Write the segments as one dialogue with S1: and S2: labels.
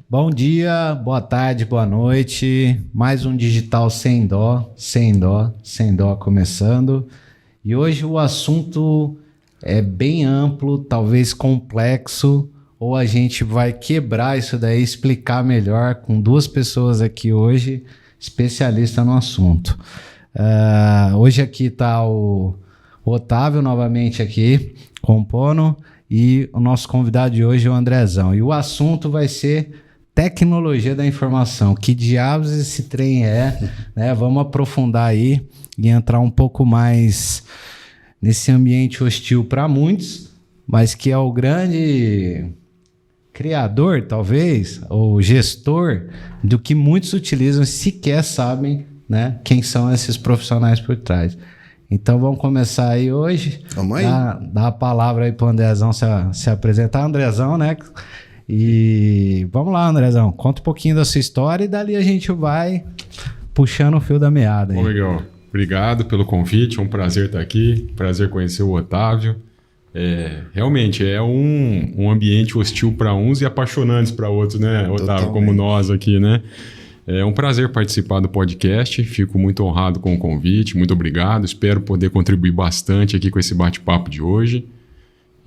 S1: Bom dia, boa tarde, boa noite. Mais um Digital Sem Dó, sem dó, sem dó começando. E hoje o assunto é bem amplo, talvez complexo, ou a gente vai quebrar isso daí, explicar melhor com duas pessoas aqui hoje, especialistas no assunto. Hoje aqui está o Otávio novamente aqui, compondo, e o nosso convidado de hoje é o Andrezão. E o assunto vai ser tecnologia da informação. Que diabos esse trem é, né? Vamos aprofundar aí e entrar um pouco mais nesse ambiente hostil para muitos, mas que é o grande criador, talvez, ou gestor do que muitos utilizam e sequer sabem, né, quem são esses profissionais por trás. Então vamos começar aí hoje.
S2: Vamos aí.
S1: Dá a palavra aí para o Andrezão se apresentar. Andrezão, né? E vamos lá, Andrezão, conta um pouquinho da sua história e dali a gente vai puxando o fio da meada.
S3: Bom, Miguel, obrigado pelo convite, é um prazer estar aqui, prazer conhecer o Otávio. Realmente é um ambiente hostil para uns e apaixonante para outros, né, Otávio? Totalmente. Como nós aqui, né? É um prazer participar do podcast, fico muito honrado com o convite, muito obrigado, espero poder contribuir bastante aqui com esse bate-papo de hoje.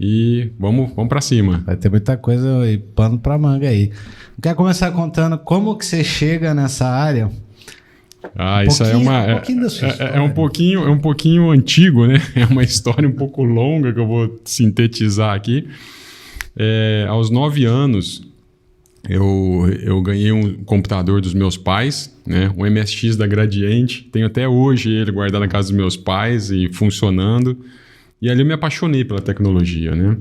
S3: E vamos para cima.
S1: Vai ter muita coisa e pano para manga aí. Quer começar contando como que você chega nessa área?
S3: Isso é um pouquinho antigo, né? É uma história um pouco longa que eu vou sintetizar aqui. Aos 9 anos, eu ganhei um computador dos meus pais, né? Um MSX da Gradiente. Tenho até hoje ele guardado na casa dos meus pais e funcionando. E ali eu me apaixonei pela tecnologia, né?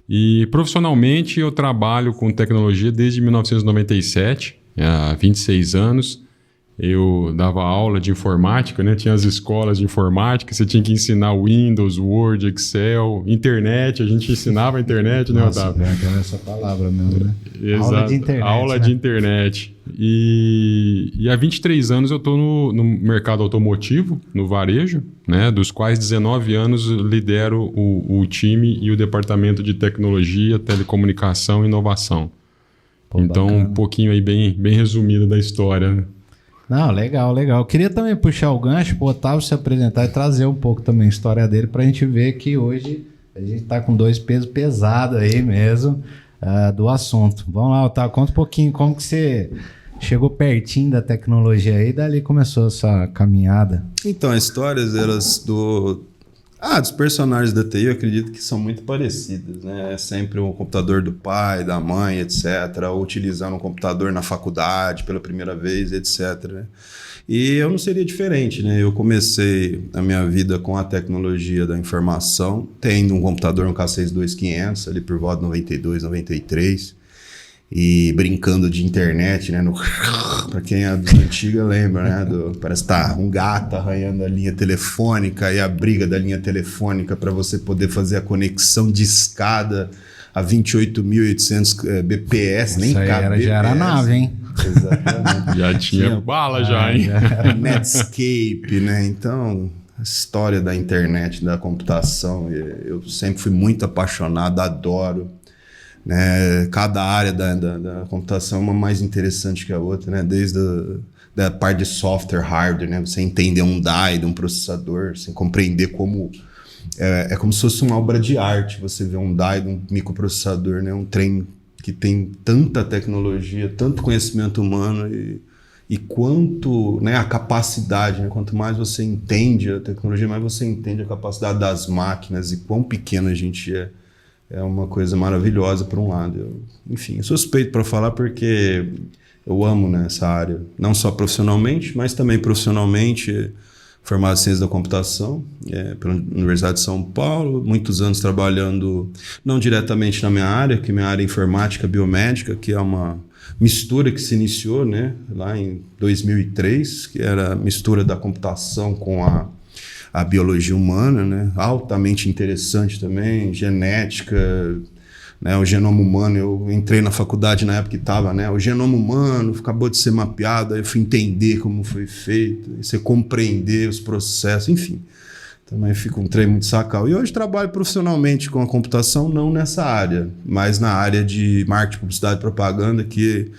S3: E profissionalmente eu trabalho com tecnologia desde 1997, há 26 anos. Eu dava aula de informática, né? Tinha as escolas de informática, você tinha que ensinar Windows, Word, Excel, internet, a gente ensinava a internet, né, Otávio?
S1: Nossa, essa palavra mesmo, né?
S3: Exato. Aula de internet. Aula de internet. E há 23 anos eu estou no mercado automotivo, no varejo, né? Dos quais 19 anos lidero o time e o departamento de tecnologia, telecomunicação e inovação. Então, bacana. Um pouquinho aí bem resumido da história, né?
S1: Não, legal. Eu queria também puxar o gancho para o Otávio se apresentar e trazer um pouco também a história dele para a gente ver que hoje a gente está com dois pesos pesados aí mesmo do assunto. Vamos lá, Otávio, conta um pouquinho como que você chegou pertinho da tecnologia aí e dali começou essa caminhada.
S2: Então, as histórias elas dos personagens da TI eu acredito que são muito parecidas, né? É sempre o computador do pai, da mãe, etc. Ou utilizando um computador na faculdade pela primeira vez, etc. Né? E eu não seria diferente, né? Eu comecei a minha vida com a tecnologia da informação, tendo um computador, um K62500, ali por volta de 92, 93. E brincando de internet, né? Para quem é dos antigos lembra, né? Parece que tá um gato arranhando a linha telefônica e a briga da linha telefônica para você poder fazer a conexão de escada a 28.800 BPS, nem cabe.
S1: Já era nave, hein?
S2: Exatamente.
S3: Já tinha bala já, hein?
S2: Netscape, né? Então, a história da internet, da computação, eu sempre fui muito apaixonado, adoro. Né? Cada área da computação é uma mais interessante que a outra, né? Desde da parte de software, hardware, né? Você entender um DAI, um processador, você compreender como... É como se fosse uma obra de arte, você vê um DAI, um microprocessador, né? Um trem que tem tanta tecnologia, tanto conhecimento humano e quanto, né, a capacidade, né? Quanto mais você entende a tecnologia, mais você entende a capacidade das máquinas e quão pequeno a gente é. É uma coisa maravilhosa por um lado. Enfim, eu sou suspeito para falar porque eu amo, né, essa área. Não só profissionalmente, mas também profissionalmente. Formado em Ciência da Computação pela Universidade de São Paulo. Muitos anos trabalhando, não diretamente na minha área, que minha área é informática biomédica, que é uma mistura que se iniciou, né, lá em 2003, que era a mistura da computação com a biologia humana, né? Altamente interessante também, genética, né? O genoma humano, eu entrei na faculdade na época que estava, né? O genoma humano acabou de ser mapeado, aí eu fui entender como foi feito, você compreender os processos, enfim. Também fica um trem muito sacal. E hoje trabalho profissionalmente com a computação, não nessa área, mas na área de marketing, publicidade e propaganda, que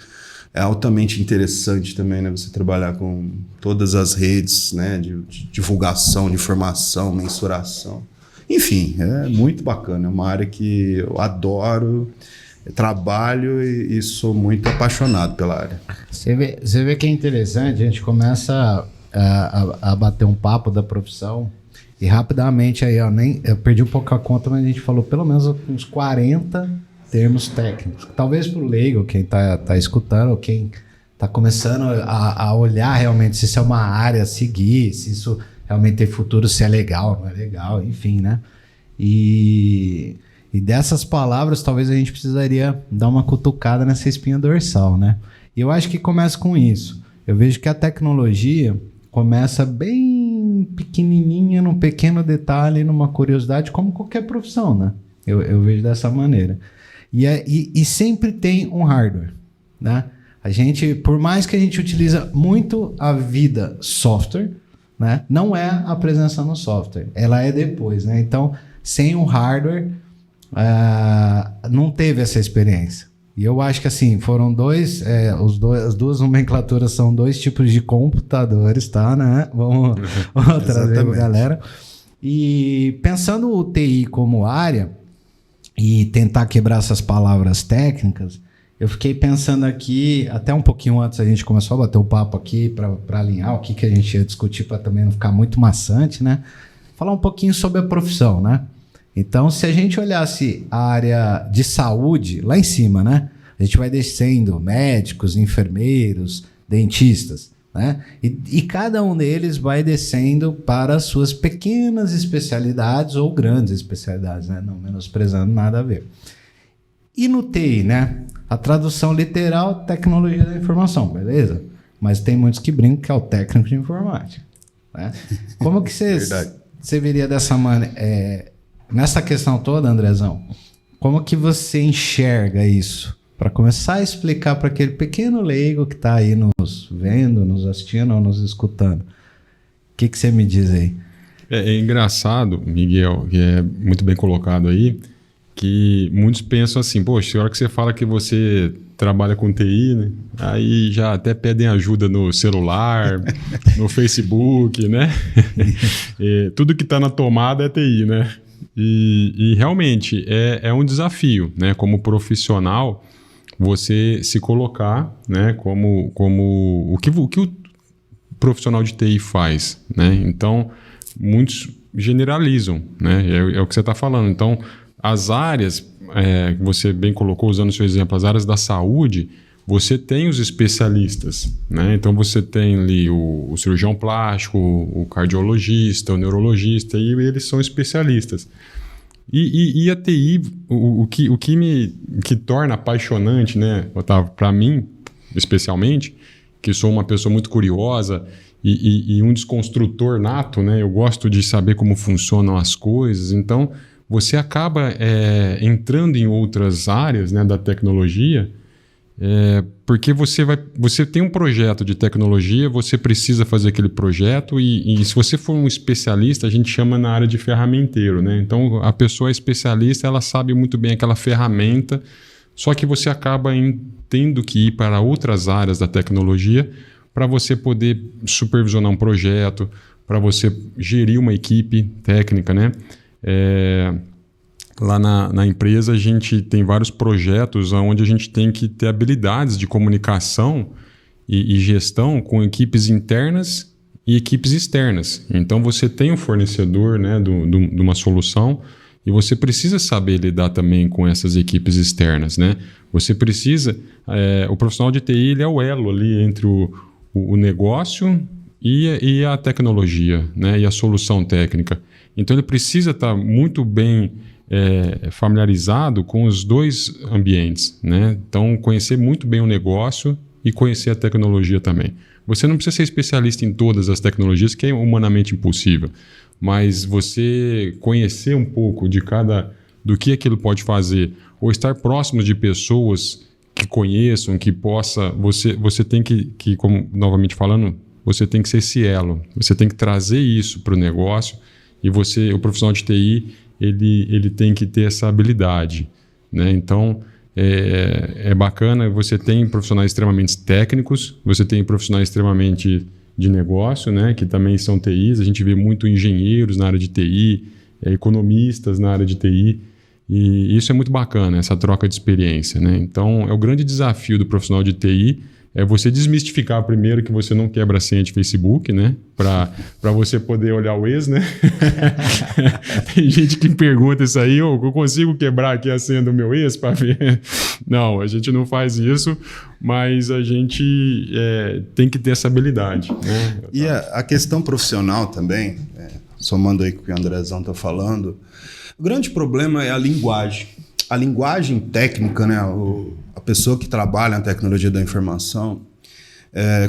S2: é altamente interessante também, né? Você trabalhar com todas as redes, né? De divulgação, de informação, mensuração. Enfim, é muito bacana. É uma área que eu adoro, trabalho e sou muito apaixonado pela área.
S1: Você vê que é interessante, a gente começa a bater um papo da profissão e rapidamente aí, eu perdi um pouco a conta, mas a gente falou pelo menos uns 40 termos técnicos. Talvez para o leigo, quem tá escutando, ou quem está começando a olhar realmente se isso é uma área a seguir, se isso realmente tem futuro, se é legal, não é legal, enfim, né? E dessas palavras, talvez a gente precisaria dar uma cutucada nessa espinha dorsal, né? E eu acho que começa com isso. Eu vejo que a tecnologia começa bem pequenininha, num pequeno detalhe, numa curiosidade, como qualquer profissão, né? Eu vejo dessa maneira. E sempre tem um hardware, né? A gente, por mais que a gente utiliza muito a vida software, né? Não é a presença no software, ela é depois, né? Então, sem o hardware, não teve essa experiência. E eu acho que assim, foram as duas nomenclaturas são 2 tipos de computadores, tá, né? Vamos trazer pra galera. E pensando o TI como área e tentar quebrar essas palavras técnicas, eu fiquei pensando aqui, até um pouquinho antes a gente começou a bater o papo aqui para alinhar o que a gente ia discutir para também não ficar muito maçante, né? Falar um pouquinho sobre a profissão, né? Então, se a gente olhasse a área de saúde, lá em cima, né? A gente vai descendo médicos, enfermeiros, dentistas, né? E cada um deles vai descendo para as suas pequenas especialidades ou grandes especialidades, né? Não menosprezando nada a ver. E no TI, né? A tradução literal, tecnologia da informação, beleza? Mas tem muitos que brincam que é o técnico de informática, né? Como que você veria dessa maneira... Nessa questão toda, Andrezão, como que você enxerga isso? Para começar a explicar para aquele pequeno leigo que está aí nos vendo, nos assistindo ou nos escutando. O que você me diz aí?
S3: É engraçado, Miguel, que é muito bem colocado aí, que muitos pensam assim, poxa, a hora que você fala que você trabalha com TI, né? Aí já até pedem ajuda no celular, no Facebook, né? Tudo que está na tomada é TI, né? E realmente é um desafio, né? Como profissional, você se colocar, né? Como o que o profissional de TI faz, né? Então, muitos generalizam, né? É o que você está falando. Então, as áreas, você bem colocou, usando o seu exemplo, as áreas da saúde, você tem os especialistas, né? Então você tem ali o cirurgião plástico, o cardiologista, o neurologista, e eles são especialistas. E a TI, o que me torna apaixonante, né, Otávio, para mim, especialmente, que sou uma pessoa muito curiosa e um desconstrutor nato, né? Eu gosto de saber como funcionam as coisas, então você acaba entrando em outras áreas, né, da tecnologia. Porque você tem um projeto de tecnologia, você precisa fazer aquele projeto e se você for um especialista, a gente chama na área de ferramenteiro, né? Então, a pessoa é especialista, ela sabe muito bem aquela ferramenta, só que você acaba tendo que ir para outras áreas da tecnologia para você poder supervisionar um projeto, para você gerir uma equipe técnica, né? Lá na empresa a gente tem vários projetos onde a gente tem que ter habilidades de comunicação e gestão com equipes internas e equipes externas. Então você tem um fornecedor, né, de uma solução e você precisa saber lidar também com essas equipes externas, né? Você precisa... o profissional de TI ele é o elo ali entre o negócio e a tecnologia, né, e a solução técnica. Então ele precisa estar muito bem... familiarizado com os dois ambientes, né? Então, conhecer muito bem o negócio e conhecer a tecnologia também. Você não precisa ser especialista em todas as tecnologias, que é humanamente impossível, mas você conhecer um pouco do que aquilo pode fazer, ou estar próximo de pessoas que conheçam, que possa... Você tem que, como novamente falando, você tem que ser esse elo, você tem que trazer isso para o negócio e o profissional de TI, ele tem que ter essa habilidade, né? Então, é bacana, você tem profissionais extremamente técnicos, você tem profissionais extremamente de negócio, né? Que também são TIs, a gente vê muito engenheiros na área de TI, economistas na área de TI, e isso é muito bacana, essa troca de experiência, né? Então, é o grande desafio do profissional de TI, é você desmistificar primeiro que você não quebra a senha de Facebook, né? Para você poder olhar o ex, né? Tem gente que pergunta isso aí, eu consigo quebrar aqui a senha do meu ex para ver? Não, a gente não faz isso, mas a gente tem que ter essa habilidade, né?
S2: E a questão profissional também, somando aí com o que o Andrezão está falando, o grande problema é a linguagem. A linguagem técnica, né? A pessoa que trabalha na tecnologia da informação,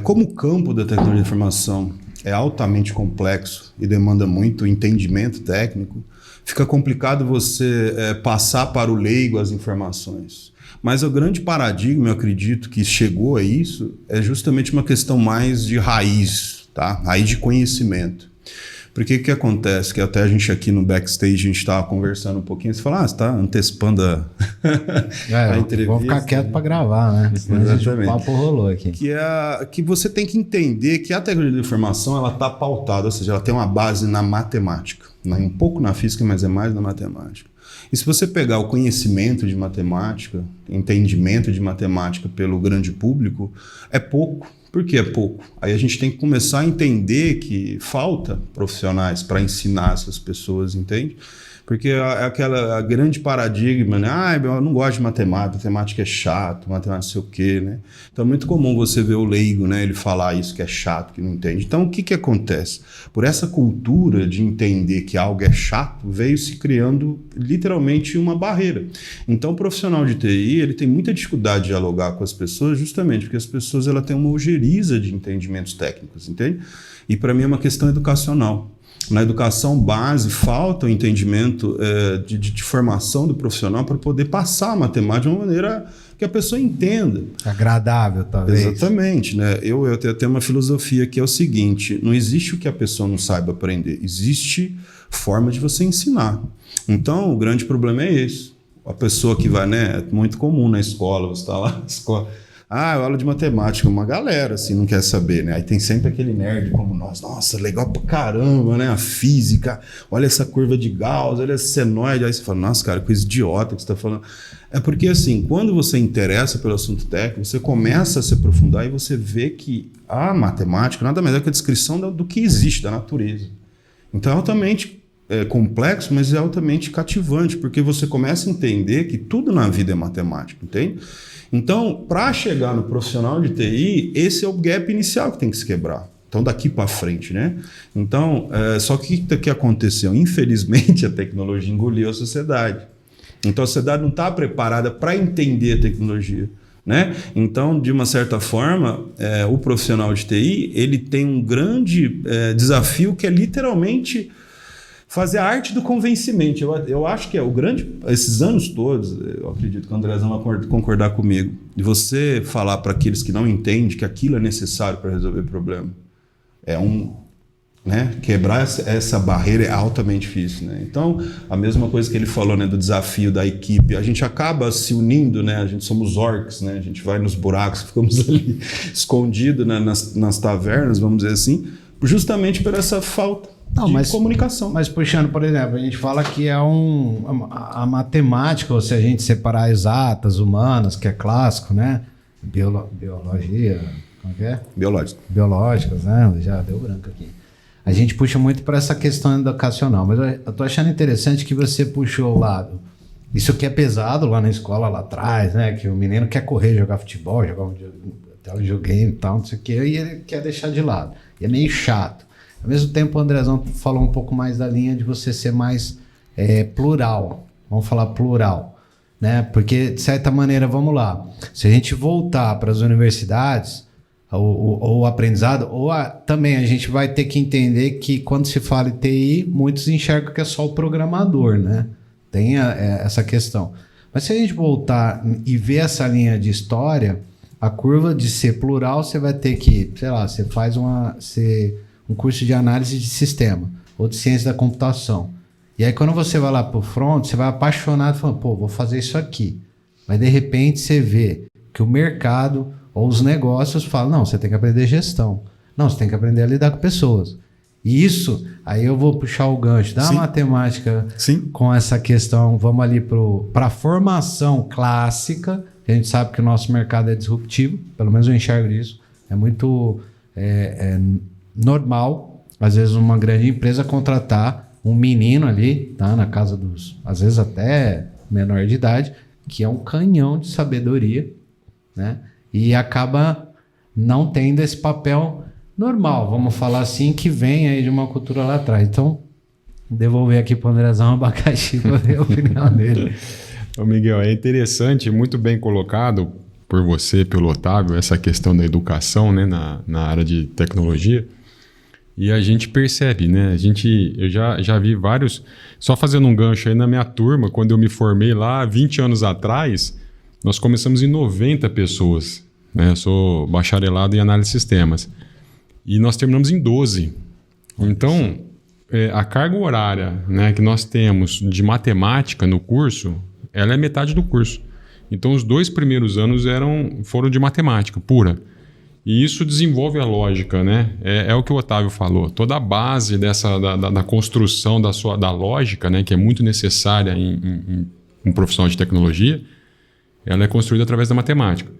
S2: como o campo da tecnologia da informação é altamente complexo e demanda muito entendimento técnico, fica complicado você passar para o leigo as informações. Mas o grande paradigma, eu acredito, que chegou a isso, é justamente uma questão mais de raiz, tá? Raiz de conhecimento. Porque o que acontece? Que até a gente aqui no backstage, a gente estava conversando um pouquinho, você fala, você está antecipando a entrevista.
S1: Vou ficar quieto para gravar, né?
S2: Exatamente.
S1: O papo rolou aqui.
S2: Que você tem que entender que a tecnologia de informação, ela está pautada, ou seja, ela tem uma base na matemática. Um pouco na física, mas é mais na matemática. E se você pegar o conhecimento de matemática, entendimento de matemática pelo grande público, é pouco. Por que é pouco? Aí a gente tem que começar a entender que falta profissionais para ensinar essas pessoas, entende? Porque é aquela grande paradigma, né? Eu não gosto de matemática é chato, matemática não sei o quê, né? Então é muito comum você ver o leigo, né? Ele falar isso que é chato, que não entende. Então o que acontece? Por essa cultura de entender que algo é chato, veio se criando literalmente uma barreira. Então o profissional de TI, ele tem muita dificuldade de dialogar com as pessoas, justamente porque as pessoas ela têm uma ojeriza de entendimentos técnicos, entende? E para mim é uma questão educacional. Na educação base, falta o entendimento de formação do profissional para poder passar a matemática de uma maneira que a pessoa entenda.
S1: Agradável, talvez.
S2: Exatamente. Né? Eu tenho uma filosofia que é o seguinte, não existe o que a pessoa não saiba aprender, existe forma de você ensinar. Então, o grande problema é esse. A pessoa que vai, né, é muito comum na escola, você está lá na escola... aula de matemática, uma galera assim não quer saber, né? Aí tem sempre aquele nerd como nós, nossa, legal pra caramba, né? A física, olha essa curva de Gauss, olha esse senoide. Aí você fala, nossa, cara, coisa idiota que você tá falando. É porque assim, quando você interessa pelo assunto técnico, você começa a se aprofundar e você vê que a matemática nada mais é que a descrição do que existe, da natureza. Então é altamente complexo, mas é altamente cativante, porque você começa a entender que tudo na vida é matemática, entende? Então, para chegar no profissional de TI, esse é o gap inicial que tem que se quebrar. Então, daqui para frente, né? Então, só que o que aconteceu? Infelizmente, a tecnologia engoliu a sociedade. Então, a sociedade não está preparada para entender a tecnologia, né? Então, de uma certa forma, o profissional de TI, ele tem um grande desafio que é literalmente... fazer a arte do convencimento. Eu acho que esses anos todos, eu acredito que o Andrezão vai concordar comigo, de você falar para aqueles que não entendem que aquilo é necessário para resolver o problema. Quebrar essa barreira é altamente difícil, né? Então, a mesma coisa que ele falou, né, do desafio da equipe, a gente acaba se unindo, né? A gente somos orcs, né? A gente vai nos buracos, ficamos ali escondidos, né, nas tavernas, vamos dizer assim, justamente por essa falta de comunicação.
S1: Mas puxando, por exemplo, a gente fala que a matemática, ou se a gente separar exatas, humanas, que é clássico, né? Biologia, como é que é? Biológicas, né? Já deu branco aqui. A gente puxa muito para essa questão educacional, mas eu tô achando interessante que você puxou o lado. Isso que é pesado lá na escola, lá atrás, né? Que o menino quer correr, jogar futebol, jogar um videogame e tal, não sei o quê, e ele quer deixar de lado. E é meio chato. Ao mesmo tempo, o Andrezão falou um pouco mais da linha de você ser mais plural. Vamos falar plural, né? Porque, de certa maneira, vamos lá. Se a gente voltar para as universidades, ou aprendizado, também a gente vai ter que entender que quando se fala em TI, muitos enxergam que é só o programador, né? Tem essa questão. Mas se a gente voltar e ver essa linha de história, a curva de ser plural, você vai ter que, sei lá, você faz um curso de análise de sistema. ou de ciência da computação. E aí quando você vai lá pro front, você vai apaixonado, falando, pô, vou fazer isso aqui. Mas de repente você vê que o mercado ou os negócios falam, não, você tem que aprender gestão. Não, você tem que aprender a lidar com pessoas. E isso, aí eu vou puxar o gancho da matemática com essa questão, vamos ali para a formação clássica, a gente sabe que o nosso mercado é disruptivo, pelo menos eu enxergo isso, é muito normal, às vezes uma grande empresa contratar um menino ali, tá, na casa dos, às vezes até menor de idade, que é um canhão de sabedoria, né? E acaba não tendo esse papel normal, vamos falar assim, que vem aí de uma cultura lá atrás. Então, devolver aqui para o Andrezão Abacaxi para ver a opinião dele.
S3: Ô Miguel, é interessante, muito bem colocado por você, pelo Otávio, essa questão da educação, né, na área de tecnologia. E a gente percebe, né? Eu já vi vários... Só fazendo um gancho aí na minha turma, quando eu me formei lá 20 anos atrás, nós começamos em 90 pessoas. Né? Eu sou bacharelado em análise de sistemas. E nós terminamos em 12. Então, a carga horária, né, que nós temos de matemática no curso, ela é metade do curso. Então, os 2 primeiros anos foram de matemática pura. E isso desenvolve a lógica, né? É o que o Otávio falou. Toda a base da construção da lógica, né, que é muito necessária em um profissional de tecnologia, ela é construída através da matemática.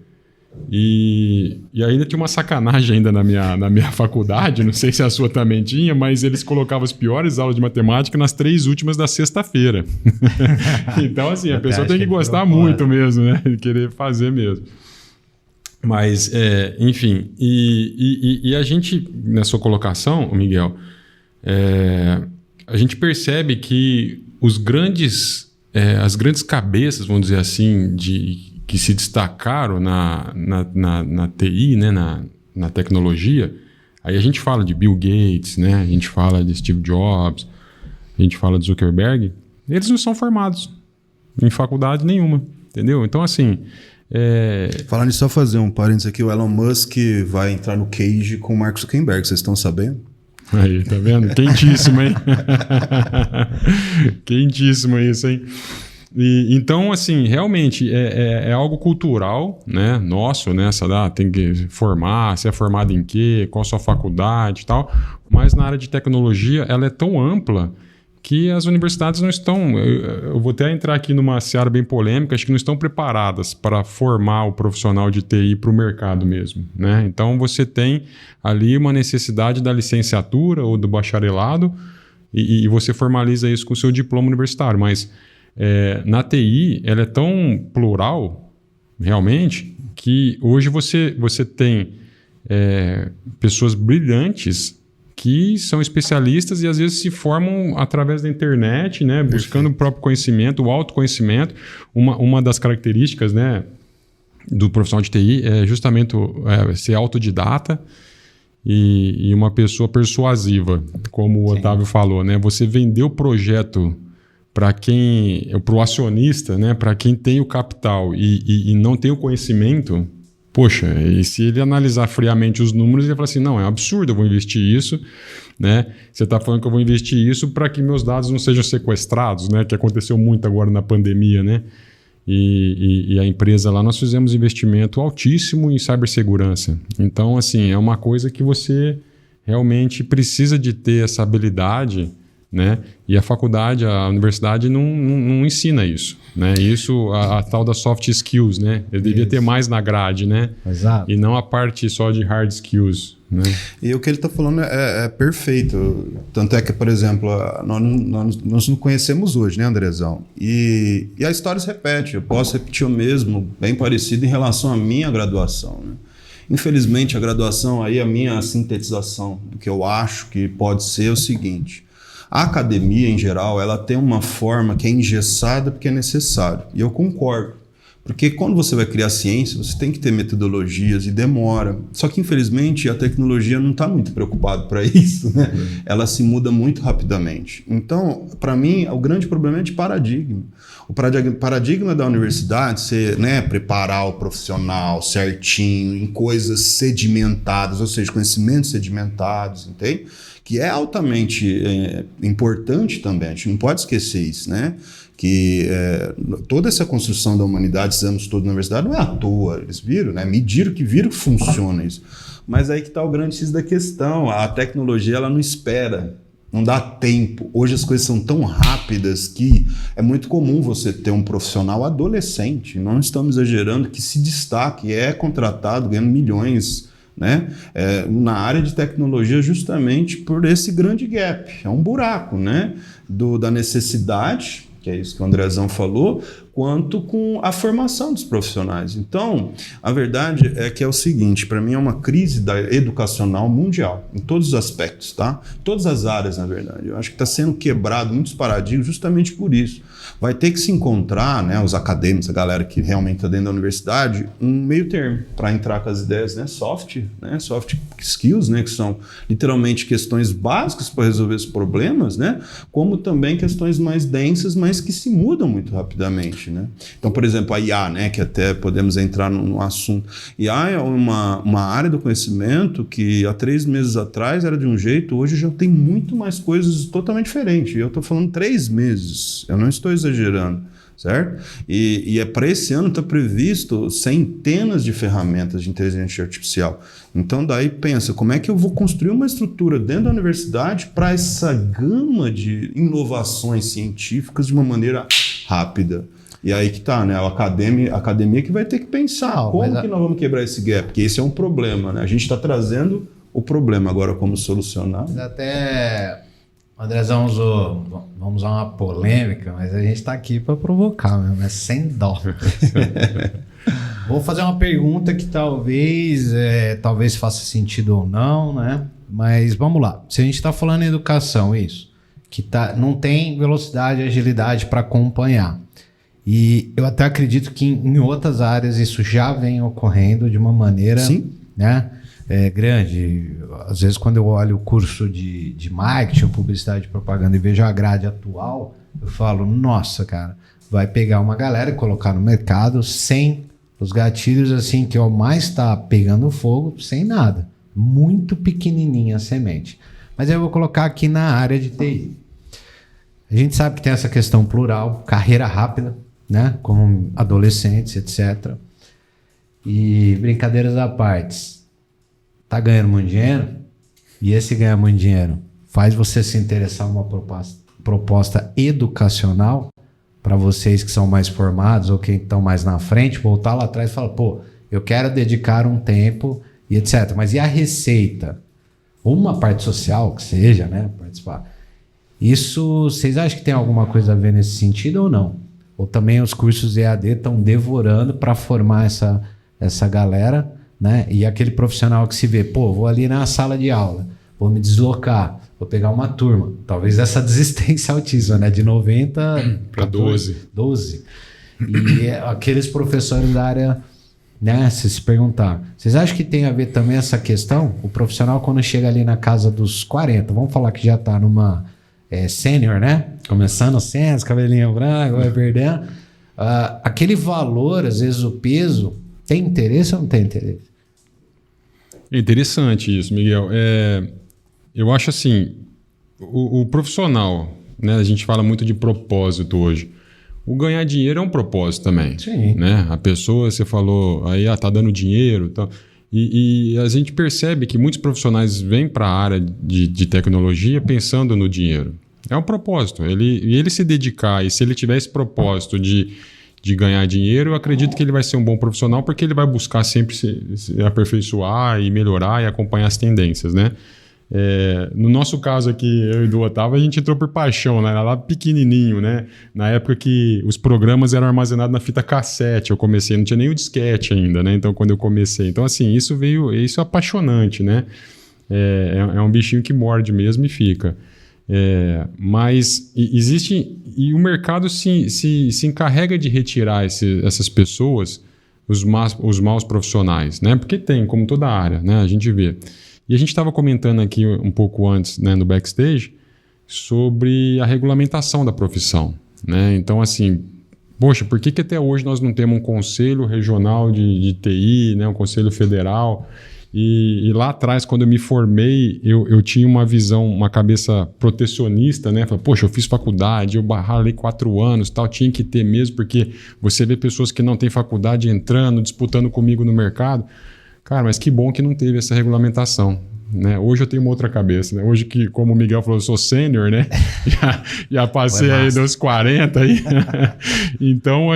S3: E ainda tinha uma sacanagem ainda na minha faculdade, não sei se a sua também tinha, mas eles colocavam as piores aulas de matemática nas 3 últimas da sexta-feira. Então, assim, a pessoa tem que gostar muito mesmo, né? De querer fazer mesmo. Mas, enfim, e a gente, na sua colocação, Miguel, a gente percebe que as grandes cabeças, vamos dizer assim, que se destacaram na TI, né, na tecnologia, aí a gente fala de Bill Gates, né, a gente fala de Steve Jobs, a gente fala de Zuckerberg, eles não são formados em faculdade nenhuma, entendeu? Então, assim...
S2: Falando nisso, só fazer um parênteses aqui, o Elon Musk vai entrar no cage com o Mark Zuckerberg, vocês estão sabendo?
S3: Aí, tá vendo? Quentíssimo, hein? Quentíssimo isso, hein? Então, assim, realmente é algo cultural, né? Nosso, né? Tem que formar, você é formado em quê? Qual a sua faculdade e tal. Mas na área de tecnologia, ela é tão ampla que as universidades não estão... Eu vou até entrar aqui numa seara bem polêmica, acho que não estão preparadas para formar o profissional de TI para o mercado mesmo, né? Então, você tem ali uma necessidade da licenciatura ou do bacharelado e você formaliza isso com o seu diploma universitário, mas... na TI, ela é tão plural, realmente, que hoje você tem pessoas brilhantes que são especialistas e às vezes se formam através da internet, né, buscando o próprio conhecimento, o autoconhecimento. Uma das características, né, do profissional de TI é justamente ser autodidata e uma pessoa persuasiva, como o Otávio falou, né? Você vender o projeto para o acionista, né, para quem tem o capital e não tem o conhecimento, poxa, e se ele analisar friamente os números, ele vai falar assim, não, é um absurdo, eu vou investir isso, né? Você está falando que eu vou investir isso para que meus dados não sejam sequestrados, né? Que aconteceu muito agora na pandemia, né? E a empresa lá, nós fizemos investimento altíssimo em cibersegurança. Então, assim, é uma coisa que você realmente precisa de ter essa habilidade, né? E a faculdade, a universidade não ensina isso, né? Isso, a tal da soft skills, né? Eu devia ter mais na grade, né?
S1: Exato.
S3: E não a parte só de hard skills, né?
S2: E o que ele está falando é perfeito. Tanto é que, por exemplo, nós nos conhecemos hoje, né, Andrezão? E a história se repete. Eu posso repetir o mesmo, bem parecido em relação à minha graduação, né? Infelizmente, a graduação aí é a minha sintetização do que eu acho que pode ser o seguinte. A academia, em geral, ela tem uma forma que é engessada porque é necessário. E eu concordo. Porque quando você vai criar ciência, você tem que ter metodologias e demora. Só que, infelizmente, a tecnologia não está muito preocupada para isso, né? Ela se muda muito rapidamente. Então, para mim, o grande problema é de paradigma. O paradigma da universidade, você, né, preparar o profissional certinho, em coisas sedimentadas, ou seja, conhecimentos sedimentados, entende? que é altamente importante também, a gente não pode esquecer isso, né? Que toda essa construção da humanidade, esses anos todos na universidade, não é à toa, eles viram, né? Viram que funciona isso. Mas aí que está o grande X da questão, a tecnologia ela não espera, não dá tempo. Hoje as coisas são tão rápidas que é muito comum você ter um profissional adolescente, não estamos exagerando, que se destaque, é contratado, ganhando milhões, né? Na área de tecnologia, justamente por esse grande gap. É um buraco, né? Da necessidade, que é isso que o Andrezão falou, quanto com a formação dos profissionais. Então, a verdade é que é o seguinte, para mim é uma crise educacional mundial, em todos os aspectos, tá? Todas as áreas, na verdade. Eu acho que está sendo quebrado muitos paradigmas justamente por isso. Vai ter que se encontrar, né, os acadêmicos, a galera que realmente está dentro da universidade, um meio termo para entrar com as ideias, né, soft skills, né, que são literalmente questões básicas para resolver os problemas, né, como também questões mais densas, mas que se mudam muito rapidamente. Né? Então, por exemplo, a IA, né, que até podemos entrar no assunto. IA é uma área do conhecimento que há 3 meses atrás era de um jeito, hoje já tem muito mais coisas totalmente diferentes. Eu estou falando 3 meses, eu não estou exagerando, certo? E para esse ano está previsto centenas de ferramentas de inteligência artificial. Então, daí pensa, como é que eu vou construir uma estrutura dentro da universidade para essa gama de inovações científicas de uma maneira rápida? E aí que tá, né? A academia que vai ter que pensar como que nós vamos quebrar esse gap, porque esse é um problema, né? A gente está trazendo o problema agora como solucionar.
S1: Mas até o Andrezão vamos usar uma polêmica, mas a gente está aqui para provocar mesmo, é sem dó. Vou fazer uma pergunta que talvez faça sentido ou não, né? Mas vamos lá. Se a gente está falando em educação, isso, que não tem velocidade e agilidade para acompanhar. E eu até acredito que em outras áreas isso já vem ocorrendo de uma maneira, né, grande. Às vezes, quando eu olho o curso de marketing, publicidade e propaganda e vejo a grade atual, eu falo, nossa, cara, vai pegar uma galera e colocar no mercado sem os gatilhos assim que o mais está pegando fogo, sem nada. Muito pequenininha a semente. Mas eu vou colocar aqui na área de TI. A gente sabe que tem essa questão plural, carreira rápida, né? Como adolescentes, etc. E brincadeiras à parte, tá ganhando muito dinheiro? E esse ganhar muito dinheiro faz você se interessar uma proposta educacional para vocês que são mais formados ou que estão mais na frente, voltar lá atrás e falar, pô, eu quero dedicar um tempo e etc. Mas e a receita? Uma parte social que seja, né? Participar. Isso, vocês acham que tem alguma coisa a ver nesse sentido ou não? Ou também os cursos EAD estão devorando para formar essa galera, né? E aquele profissional que se vê, pô, vou ali na sala de aula, vou me deslocar, vou pegar uma turma. Talvez essa desistência altíssima, né? De 90
S3: para 12.
S1: E aqueles professores da área, né? Se perguntar, vocês acham que tem a ver também essa questão? O profissional quando chega ali na casa dos 40, vamos falar que já está numa sênior, né? Começando sênior, cabelinho branco, vai perdendo. Aquele valor, às vezes o peso, tem interesse ou não tem interesse?
S3: É interessante isso, Miguel. Eu acho assim, o profissional, né? A gente fala muito de propósito hoje. O ganhar dinheiro é um propósito também.
S1: Sim.
S3: Né? A pessoa, você falou, aí tá dando dinheiro, tá. E a gente percebe que muitos profissionais vêm para a área de tecnologia pensando no dinheiro. É um propósito. Ele se dedicar, e se ele tiver esse propósito de ganhar dinheiro, eu acredito que ele vai ser um bom profissional porque ele vai buscar sempre se aperfeiçoar e melhorar e acompanhar as tendências, né? No nosso caso aqui, eu e do Otávio, a gente entrou por paixão, né? Era lá pequenininho, né? Na época que os programas eram armazenados na fita cassete, eu comecei, não tinha nem o disquete ainda, né? Então, quando eu comecei. Então, assim, isso é apaixonante, né? É um bichinho que morde mesmo e fica. Mas existe... E o mercado se encarrega de retirar essas pessoas, os maus profissionais, né? Porque tem, como toda área, né? A gente vê. E a gente estava comentando aqui um pouco antes, né, no backstage, sobre a regulamentação da profissão, né? Então, assim, poxa, por que até hoje nós não temos um conselho regional de TI, né, um conselho federal? E lá atrás, quando eu me formei, eu tinha uma visão, uma cabeça protecionista, né? Falei, poxa, eu fiz faculdade, eu ralei 4 anos, tal, tinha que ter mesmo, porque você vê pessoas que não têm faculdade entrando, disputando comigo no mercado. Cara, mas que bom que não teve essa regulamentação. Né? Hoje eu tenho uma outra cabeça, né? Hoje que, como o Miguel falou, eu sou sênior, né? já passei aí dos 40 aí. Então,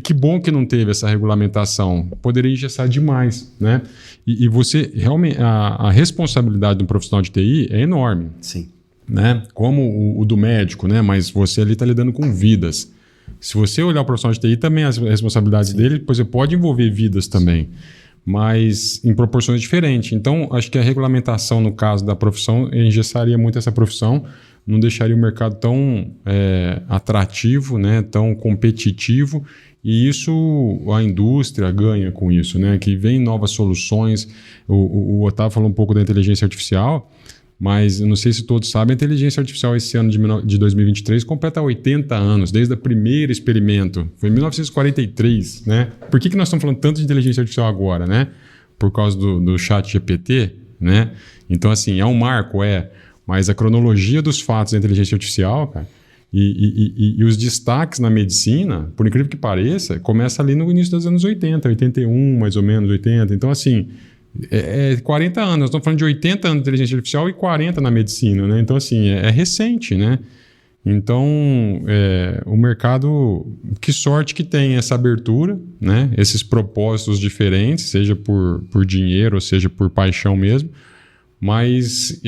S3: que bom que não teve essa regulamentação. Poderia engessar demais, né? E você, realmente, a responsabilidade do profissional de TI é enorme.
S2: Sim.
S3: Né? Como o do médico, né? Mas você ali está lidando com vidas. Se você olhar o profissional de TI, também as responsabilidades dele, pois pode envolver vidas também. Mas em proporções diferentes. Então, acho que a regulamentação, no caso da profissão, engessaria muito essa profissão, não deixaria o mercado tão atrativo, né, tão competitivo, e isso, a indústria ganha com isso, né, que vem novas soluções. O Otávio falou um pouco da inteligência artificial, mas eu não sei se todos sabem, a inteligência artificial esse ano de 2023 completa 80 anos, desde o primeiro experimento. Foi em 1943, né? Por que nós estamos falando tanto de inteligência artificial agora, né? Por causa do chat GPT, né? Então, assim, é um marco, mas a cronologia dos fatos da inteligência artificial, cara, e os destaques na medicina, por incrível que pareça, começa ali no início dos anos 80, 81, mais ou menos, 80. Então, assim... 40 anos, nós estamos falando de 80 anos de inteligência artificial e 40 na medicina, né? Então, assim, é recente, né? Então, o mercado, que sorte que tem essa abertura, né? Esses propósitos diferentes, seja por dinheiro ou seja por paixão mesmo, mas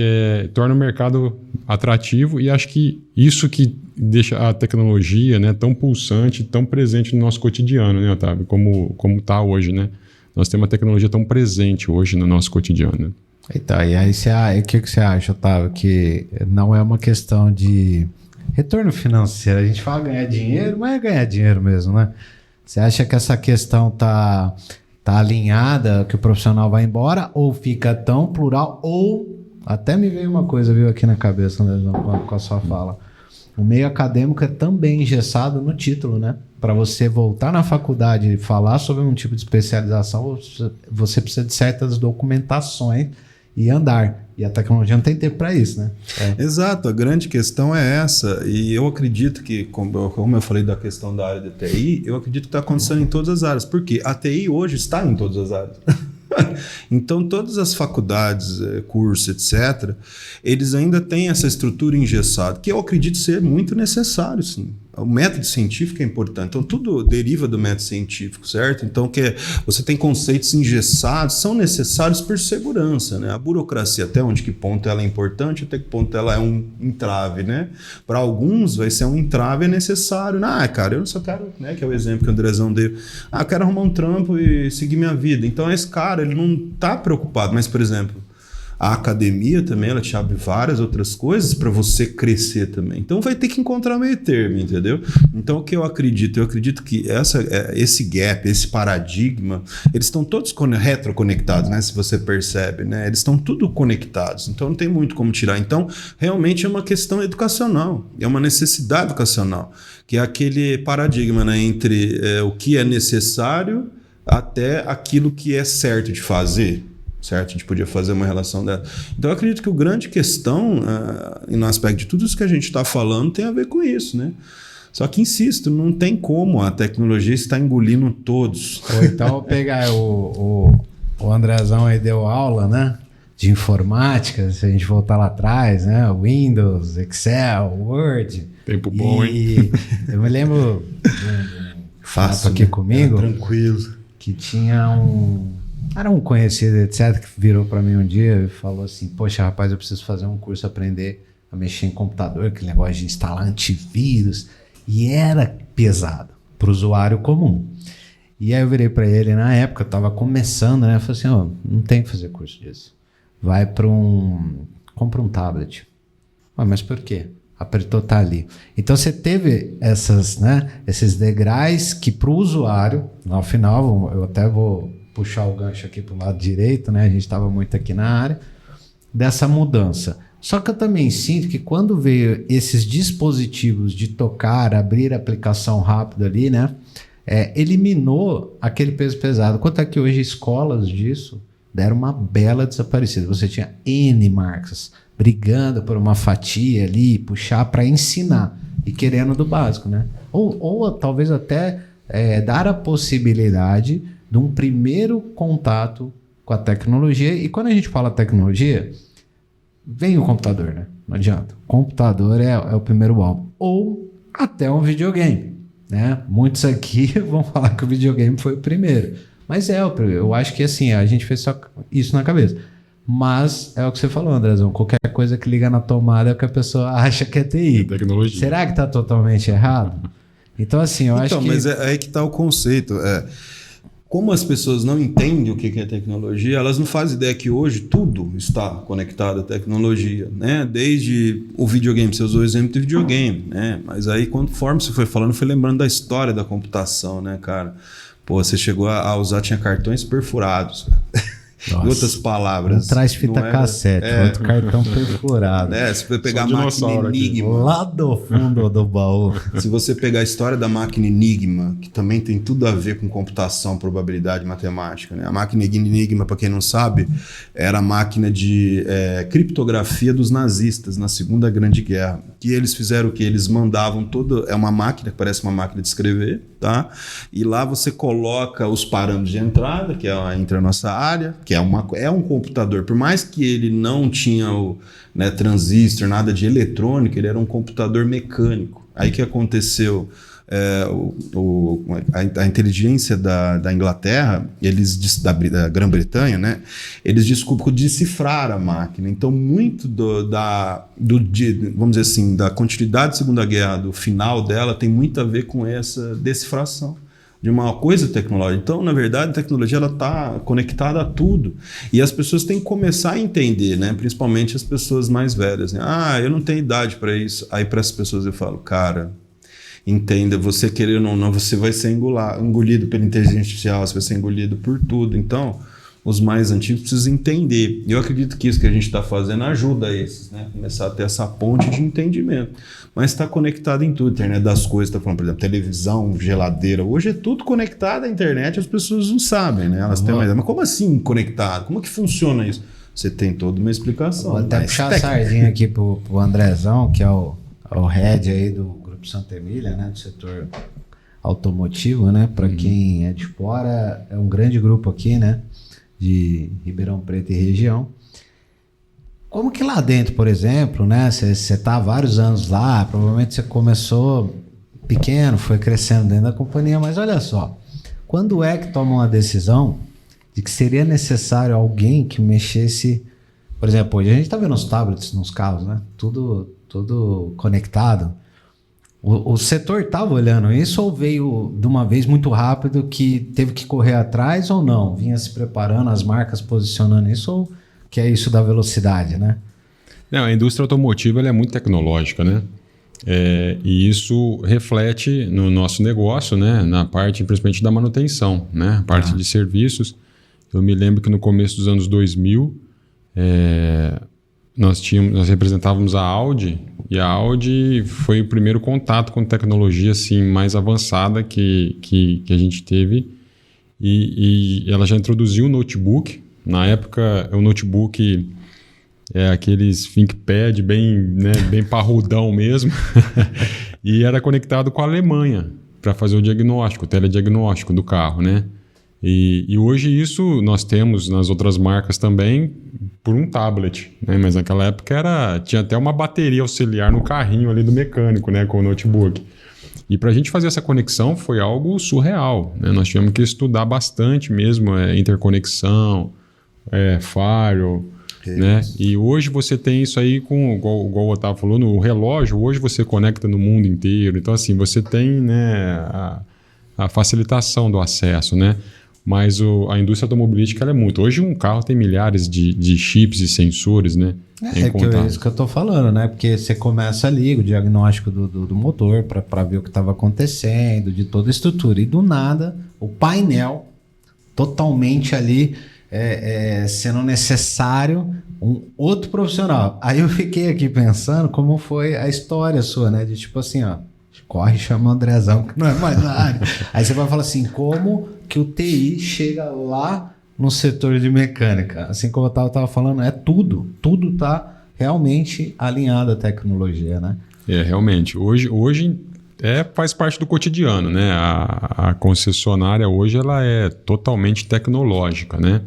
S3: torna o mercado atrativo, e acho que isso que deixa a tecnologia, né, tão pulsante, tão presente no nosso cotidiano, né, Otávio? Como está hoje, né? Nós temos uma tecnologia tão presente hoje no nosso cotidiano. Né?
S1: Então, e aí o que você acha, Otávio? Que não é uma questão de retorno financeiro. A gente fala ganhar dinheiro, mas é ganhar dinheiro mesmo, né? Você acha que essa questão tá alinhada, que o profissional vai embora, ou fica tão plural, ou até me veio uma coisa, viu, aqui na cabeça, né, com a sua fala. O meio acadêmico é também engessado no título, né? Para você voltar na faculdade e falar sobre um tipo de especialização, você precisa de certas documentações e andar. E a tecnologia não tem tempo para isso, né?
S2: Exato, a grande questão é essa. E eu acredito que, como eu falei da questão da área de TI, eu acredito que está acontecendo em todas as áreas. Por quê? A TI hoje está em todas as áreas. Então, todas as faculdades, cursos, etc., eles ainda têm essa estrutura engessada, que eu acredito ser muito necessário, sim. O método científico é importante. Então, tudo deriva do método científico, certo? Então, você tem conceitos engessados, são necessários por segurança, né? A burocracia, até onde que ponto ela é importante, até que ponto ela é um entrave, né? Para alguns, vai ser um entrave necessário. Cara, eu só quero, né? Que é o exemplo que o Andrezão deu. Eu quero arrumar um trampo e seguir minha vida. Então, esse cara, ele não está preocupado. Mas, por exemplo, a academia também, ela te abre várias outras coisas para você crescer também. Então vai ter que encontrar meio termo, entendeu? Então o que eu acredito? Eu acredito que esse gap, esse paradigma, eles estão todos retroconectados, né? Se você percebe, né? Eles estão tudo conectados. Então não tem muito como tirar. Então realmente é uma questão educacional, é uma necessidade educacional, que é aquele paradigma, né? Entre o que é necessário até aquilo que é certo de fazer. Certo? A gente podia fazer uma relação dela. Então eu acredito que a grande questão, no aspecto de tudo isso que a gente está falando, tem a ver com isso, né? Só que, insisto, não tem como, a tecnologia está engolindo todos.
S1: Ou então pegar o Andrezão aí deu aula, né? De informática, se a gente voltar lá atrás, né? Windows, Excel, Word.
S3: Tempo bom, hein?
S1: Eu me lembro
S2: faço
S1: aqui comigo.
S2: Tranquilo.
S1: Que tinha era um conhecido, etc., que virou para mim um dia e falou assim, poxa, rapaz, eu preciso fazer um curso, aprender a mexer em computador, aquele negócio de instalar antivírus, e era pesado para o usuário comum. E aí eu virei para ele, na época, eu estava começando, né, eu falei assim, não tem que fazer curso disso, vai compra um tablet. Mas por quê? Apertou, tá ali. Então você teve esses degraus que para o usuário, ao final, eu até vou puxar o gancho aqui para o lado direito, né? A gente estava muito aqui na área dessa mudança. Só que eu também sinto que quando veio esses dispositivos de tocar, abrir a aplicação rápido ali, né? Eliminou aquele peso pesado. Quanto é que hoje escolas disso, deram uma bela desaparecida. Você tinha N marcas brigando por uma fatia ali, puxar para ensinar e querendo do básico, né? Ou talvez até dar a possibilidade de um primeiro contato com a tecnologia. E quando a gente fala tecnologia, vem o computador, né? Não adianta. O computador é o primeiro alvo. Ou até um videogame, né? Muitos aqui vão falar que o videogame foi o primeiro. Mas eu acho que assim, a gente fez só isso na cabeça. Mas é o que você falou, Andrezão. Qualquer coisa que liga na tomada é o que a pessoa acha que é TI.
S3: Tecnologia.
S1: Será que está totalmente errado? Então, assim, eu acho que...
S2: Mas é aí que está o conceito. Como as pessoas não entendem o que é tecnologia, elas não fazem ideia que hoje tudo está conectado à tecnologia, né? Desde o videogame, você usou o exemplo do videogame, né? Mas aí, conforme você foi falando, foi lembrando da história da computação, né, cara? Pô, você chegou a usar, tinha cartões perfurados,
S1: Nossa.
S2: Em outras palavras.
S1: Um traz fita cassete, outro cartão perfurado.
S2: Se você pegar a máquina Enigma.
S1: Lá do fundo do baú.
S2: Se você pegar a história da máquina Enigma, que também tem tudo a ver com computação, probabilidade matemática, né? A máquina Enigma, para quem não sabe, era a máquina de criptografia dos nazistas na Segunda Grande Guerra. Que eles fizeram o quê? Eles mandavam toda... É uma máquina que parece uma máquina de escrever, tá? E lá você coloca os parâmetros de entrada, que entra a nossa área, que é um computador. Por mais que ele não tinha transistor, nada de eletrônico, ele era um computador mecânico. Aí que aconteceu? A inteligência da Inglaterra, da Grã-Bretanha, né? Eles decifrar a máquina. Então, muito vamos dizer assim, da continuidade da Segunda Guerra, do final dela, tem muito a ver com essa decifração de uma coisa tecnológica. Então, na verdade, a tecnologia está conectada a tudo. E as pessoas têm que começar a entender, né? Principalmente as pessoas mais velhas. Né? Eu não tenho idade para isso. Aí, para essas pessoas, eu falo, cara, entenda, você querendo ou não, você vai ser engolido pela inteligência artificial, você vai ser engolido por tudo. Então, os mais antigos precisam entender. Eu acredito que isso que a gente está fazendo ajuda esses, né? Começar a ter essa ponte de entendimento. Mas está conectado em tudo, internet das coisas, está falando, por exemplo, televisão, geladeira. Hoje é tudo conectado à internet, as pessoas não sabem, né? Elas têm uma ideia. Mas como assim conectado? Como que funciona isso? Você tem toda uma explicação.
S1: Vou até puxar a sardinha aqui pro Andrezão, que é o head aí do Grupo Santa Emília, né? Do setor automotivo, né? Para quem é de fora, é um grande grupo aqui, né? De Ribeirão Preto e região. Como que lá dentro, por exemplo, né? Você está há vários anos lá, provavelmente você começou pequeno, foi crescendo dentro da companhia, mas olha só, quando é que toma uma decisão de que seria necessário alguém que mexesse, por exemplo, hoje a gente está vendo os tablets nos carros, né? Tudo conectado. O setor estava olhando isso ou veio de uma vez muito rápido que teve que correr atrás ou não? Vinha se preparando, as marcas posicionando isso ou que é isso da velocidade, né?
S3: Não, a indústria automotiva ela é muito tecnológica, né? E isso reflete no nosso negócio, né? Na parte, principalmente, da manutenção, né? A parte de serviços. Eu me lembro que no começo dos anos 2000, nós representávamos a Audi, e a Audi foi o primeiro contato com tecnologia assim, mais avançada que a gente teve. E ela já introduziu o notebook. Na época, o notebook é aqueles ThinkPad bem parrudão mesmo. E era conectado com a Alemanha para fazer o diagnóstico, o telediagnóstico do carro, né? E hoje isso nós temos nas outras marcas também por um tablet, né? Mas naquela época tinha até uma bateria auxiliar no carrinho ali do mecânico, né? Com o notebook. E para a gente fazer essa conexão foi algo surreal, né? Nós tivemos que estudar bastante mesmo, interconexão, firewall, né? E hoje você tem isso aí igual o Otávio falou, no relógio, hoje você conecta no mundo inteiro. Então assim, você tem, né, a facilitação do acesso, né? Mas a indústria automobilística ela é muito. Hoje um carro tem milhares de chips e sensores, né?
S1: É isso que eu estou falando, né? Porque você começa ali o diagnóstico do motor para ver o que estava acontecendo, de toda a estrutura. E do nada, o painel totalmente ali sendo necessário um outro profissional. Aí eu fiquei aqui pensando como foi a história sua, né? De tipo assim, ó, corre, chama o Andrezão, que não é mais na área. Aí você vai falar assim, como que o TI chega lá no setor de mecânica. Assim como eu estava falando, é tudo está realmente alinhado à tecnologia, né?
S3: Realmente. Hoje faz parte do cotidiano, né? A concessionária hoje ela é totalmente tecnológica, né?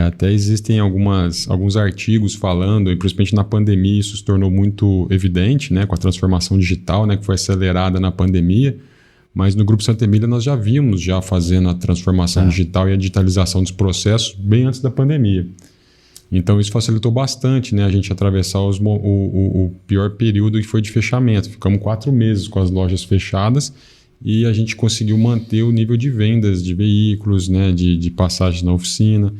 S3: Até existem alguns artigos falando, e principalmente na pandemia isso se tornou muito evidente, né? Com a transformação digital, né? Que foi acelerada na pandemia. Mas no Grupo Santa Emília nós já vimos fazendo a transformação digital e a digitalização dos processos bem antes da pandemia. Então isso facilitou bastante, né? A gente atravessar o pior período que foi de fechamento. Ficamos 4 meses com as lojas fechadas e a gente conseguiu manter o nível de vendas de veículos, né? De passagens na oficina.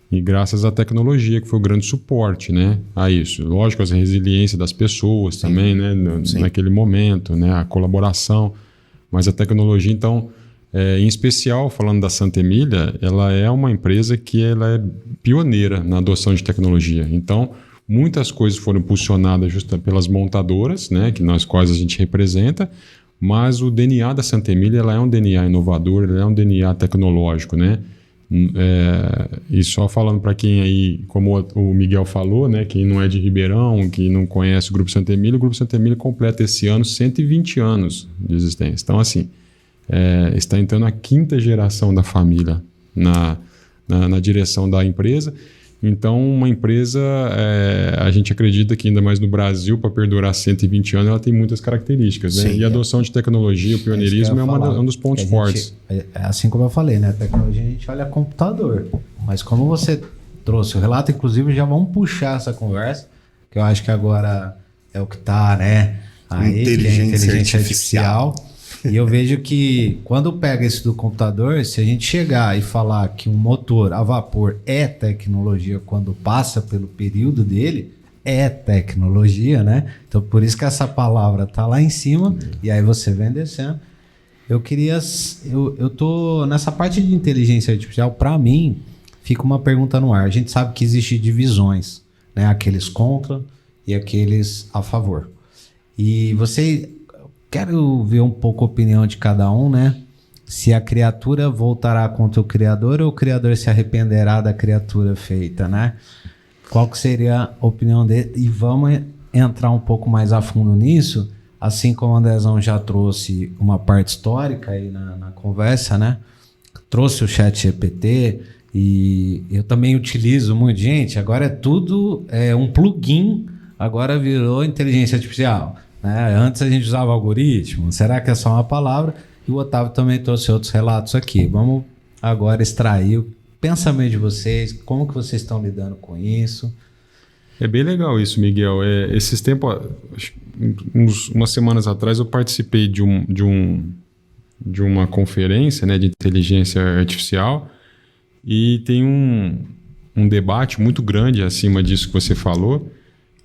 S3: E graças à tecnologia, que foi o grande suporte, né, a isso. Lógico, a resiliência das pessoas também, né, naquele momento, né, a colaboração. Mas a tecnologia, então, em especial, falando da Santa Emília, ela é uma empresa que ela é pioneira na adoção de tecnologia. Então, muitas coisas foram impulsionadas justamente pelas montadoras, né, nas quais a gente representa, mas o DNA da Santa Emília ela é um DNA inovador, ela é um DNA tecnológico, né? E só falando para quem aí, como o Miguel falou, né, quem não é de Ribeirão, que não conhece o Grupo Santa Emília, o Grupo Santa Emília completa esse ano 120 anos de existência. Então, assim, está entrando a 5ª geração da família na direção da empresa. Então, uma empresa, a gente acredita que ainda mais no Brasil, para perdurar 120 anos, ela tem muitas características. Né? E a adoção de tecnologia, o pioneirismo é um dos pontos fortes.
S1: Assim como eu falei, né? A tecnologia a gente olha computador. Mas como você trouxe o relato, inclusive já vamos puxar essa conversa, que eu acho que agora é o que está, né? Aí, inteligência artificial. E eu vejo que quando pega isso do computador, se a gente chegar e falar que um motor a vapor é tecnologia quando passa pelo período dele, é tecnologia, né? Então por isso que essa palavra tá lá em cima e aí você vem descendo. Eu tô nessa parte de inteligência artificial, para mim, fica uma pergunta no ar. A gente sabe que existe divisões, né? Aqueles contra e aqueles a favor. E quero ver um pouco a opinião de cada um, né? Se a criatura voltará contra o Criador ou o Criador se arrependerá da criatura feita, né? Qual que seria a opinião dele? E vamos entrar um pouco mais a fundo nisso, assim como o Andrezão já trouxe uma parte histórica aí na conversa, né? Trouxe o ChatGPT e eu também utilizo muito. Gente, agora é tudo um plugin, agora virou inteligência artificial. Né? Antes a gente usava algoritmo, será que é só uma palavra? E o Otávio também trouxe outros relatos aqui. Vamos agora extrair o pensamento de vocês, como que vocês estão lidando com isso.
S3: É bem legal isso, Miguel. Esses tempos, umas semanas atrás, eu participei de uma conferência, né, de inteligência artificial e tem um debate muito grande acima disso que você falou,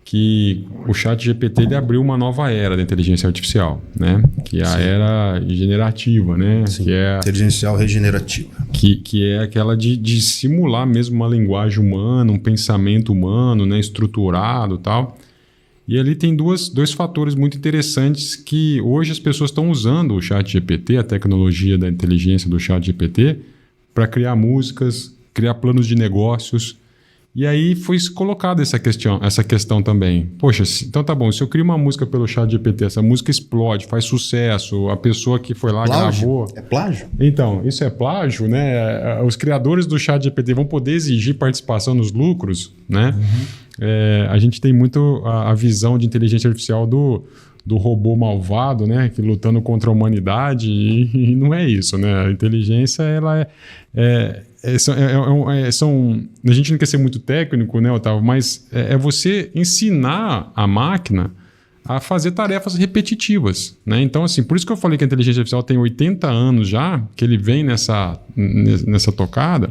S3: que o ChatGPT ele abriu uma nova era da inteligência artificial, né? Que é a era generativa, né?
S2: Sim.
S3: Que é
S2: inteligencial regenerativa.
S3: Que é aquela de simular mesmo uma linguagem humana, um pensamento humano, né? Estruturado e tal. E ali tem dois fatores muito interessantes que hoje as pessoas estão usando o ChatGPT, a tecnologia da inteligência do ChatGPT, para criar músicas, criar planos de negócios. E aí foi colocada essa questão também. Poxa, então tá bom, se eu crio uma música pelo ChatGPT, essa música explode, faz sucesso, a pessoa que foi lá gravou...
S2: É plágio?
S3: Então, isso é plágio, né? Os criadores do ChatGPT vão poder exigir participação nos lucros, né? Uhum. A gente tem muito a visão de inteligência artificial do robô malvado, né? Que lutando contra a humanidade e não é isso, né? A inteligência, ela a gente não quer ser muito técnico, né, Otávio? Mas é você ensinar a máquina a fazer tarefas repetitivas, né? Então, assim, por isso que eu falei que a inteligência artificial tem 80 anos já, que ele vem nessa tocada,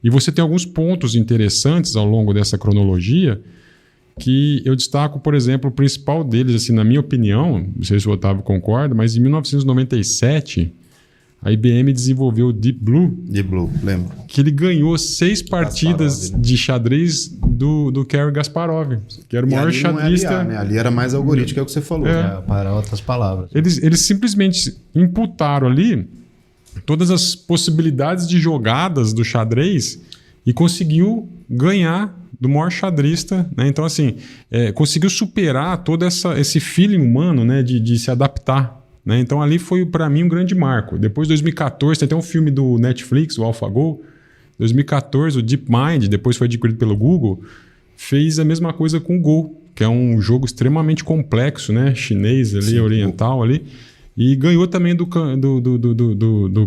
S3: e você tem alguns pontos interessantes ao longo dessa cronologia que eu destaco, por exemplo, o principal deles, assim, na minha opinião, não sei se o Otávio concorda, mas em 1997... a IBM desenvolveu o Deep Blue.
S2: Deep Blue, lembro.
S3: Que ele ganhou 6 partidas de xadrez do Garry Kasparov, que era o maior xadrista.
S2: Né? Ali era mais algoritmo, que é o que você falou.
S1: Para outras palavras.
S3: Eles simplesmente imputaram ali todas as possibilidades de jogadas do xadrez e conseguiu ganhar do maior xadrista, né? Então, assim, conseguiu superar todo esse feeling humano, né? de se adaptar, né? Então, ali foi, para mim, um grande marco. Depois, 2014, tem até um filme do Netflix, o AlphaGo. 2014, o DeepMind, depois foi adquirido pelo Google, fez a mesma coisa com o Go, que é um jogo extremamente complexo, né? Chinês ali, oriental ali, e ganhou também do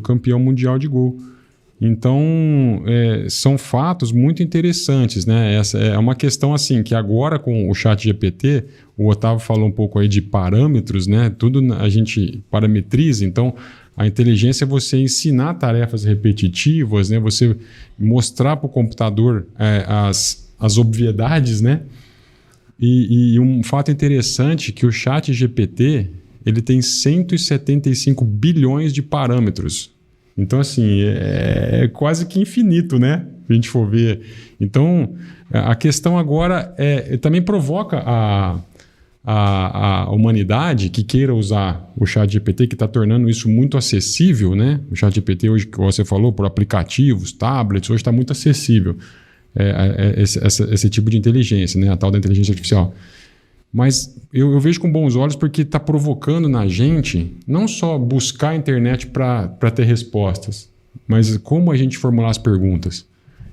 S3: campeão mundial de Go. Então, são fatos muito interessantes, né? Essa é uma questão assim, que agora com o ChatGPT, o Otávio falou um pouco aí de parâmetros, né? Tudo a gente parametriza, então a inteligência é você ensinar tarefas repetitivas, né? Você mostrar para o computador as obviedades, né? E um fato interessante é que o ChatGPT ele tem 175 bilhões de parâmetros. Então, assim, é quase que infinito, né? Se a gente for ver. Então, a questão agora também provoca a humanidade que queira usar o ChatGPT, que está tornando isso muito acessível, né? O ChatGPT hoje, que você falou, por aplicativos, tablets, hoje está muito acessível esse tipo de inteligência, né? A tal da inteligência artificial. Mas eu vejo com bons olhos porque está provocando na gente não só buscar a internet para ter respostas, mas como a gente formular as perguntas.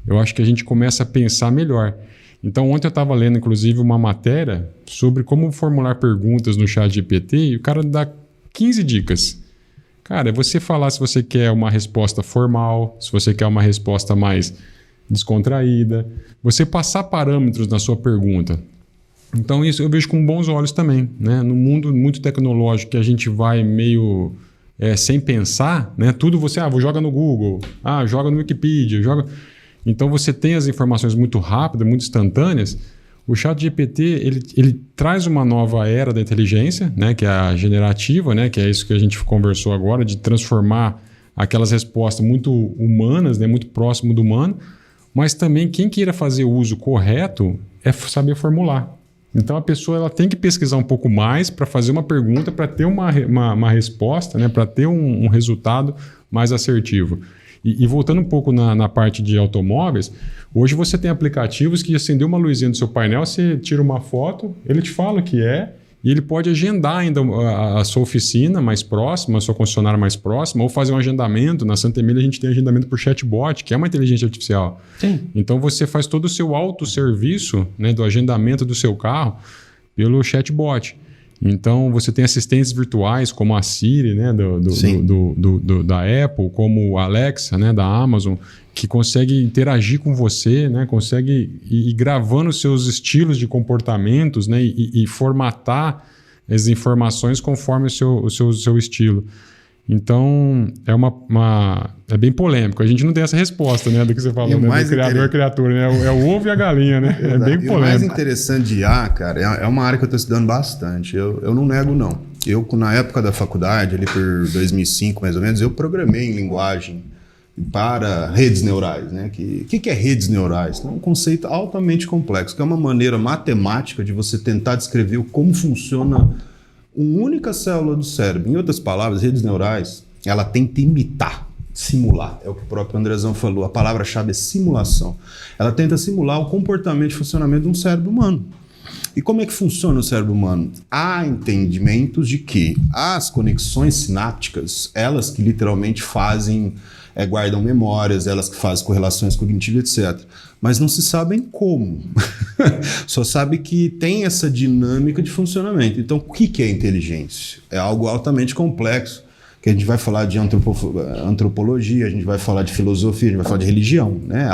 S3: Eu acho que a gente começa a pensar melhor. Então, ontem eu estava lendo, inclusive, uma matéria sobre como formular perguntas no ChatGPT e o cara dá 15 dicas. Cara, é você falar se você quer uma resposta formal, se você quer uma resposta mais descontraída, você passar parâmetros na sua pergunta. Então, isso eu vejo com bons olhos também, né? No mundo muito tecnológico que a gente vai meio sem pensar, né? Tudo você, joga no Google, joga no Wikipedia, joga... Então, você tem as informações muito rápidas, muito instantâneas. O ChatGPT, ele traz uma nova era da inteligência, né? Que é a generativa, né? Que é isso que a gente conversou agora, de transformar aquelas respostas muito humanas, né? Muito próximo do humano, mas também quem queira fazer o uso correto é saber formular. Então, a pessoa ela tem que pesquisar um pouco mais para fazer uma pergunta, para ter uma resposta, né? Para ter um resultado mais assertivo. E voltando um pouco na parte de automóveis, hoje você tem aplicativos que acendeu uma luzinha no seu painel, você tira uma foto, ele te fala o que é, e ele pode agendar ainda a sua oficina mais próxima, a sua concessionária mais próxima, ou fazer um agendamento. Na Santa Emília a gente tem agendamento por chatbot, que é uma inteligência artificial. Sim. Então você faz todo o seu autosserviço, né, do agendamento do seu carro pelo chatbot. Então você tem assistentes virtuais como a Siri, né, da Apple, como a Alexa, né, da Amazon, que consegue interagir com você, né, consegue ir gravando os seus estilos de comportamentos, né, e formatar as informações conforme o seu estilo. Então, é bem polêmico. A gente não tem essa resposta, né, do que você falou, né, do criador-criatura, né? É o ovo e a galinha, né? É bem polêmico. O mais
S2: interessante de IA, cara, é uma área que eu estou estudando bastante. Eu não nego, não. Eu, na época da faculdade, ali por 2005, mais ou menos, eu programei em linguagem para redes neurais, né? Que é redes neurais? É um conceito altamente complexo, que é uma maneira matemática de você tentar descrever como funciona uma única célula do cérebro. Em outras palavras, redes neurais, ela tenta imitar, simular. É o que o próprio Andrezão falou. A palavra-chave é simulação. Ela tenta simular o comportamento e funcionamento de um cérebro humano. E como é que funciona o cérebro humano? Há entendimentos de que as conexões sinápticas, elas que literalmente fazem, guardam memórias, elas que fazem correlações cognitivas, etc. Mas não se sabem como. Só sabe que tem essa dinâmica de funcionamento. Então, o que é inteligência? É algo altamente complexo, que a gente vai falar de antropologia, a gente vai falar de filosofia, a gente vai falar de religião, né?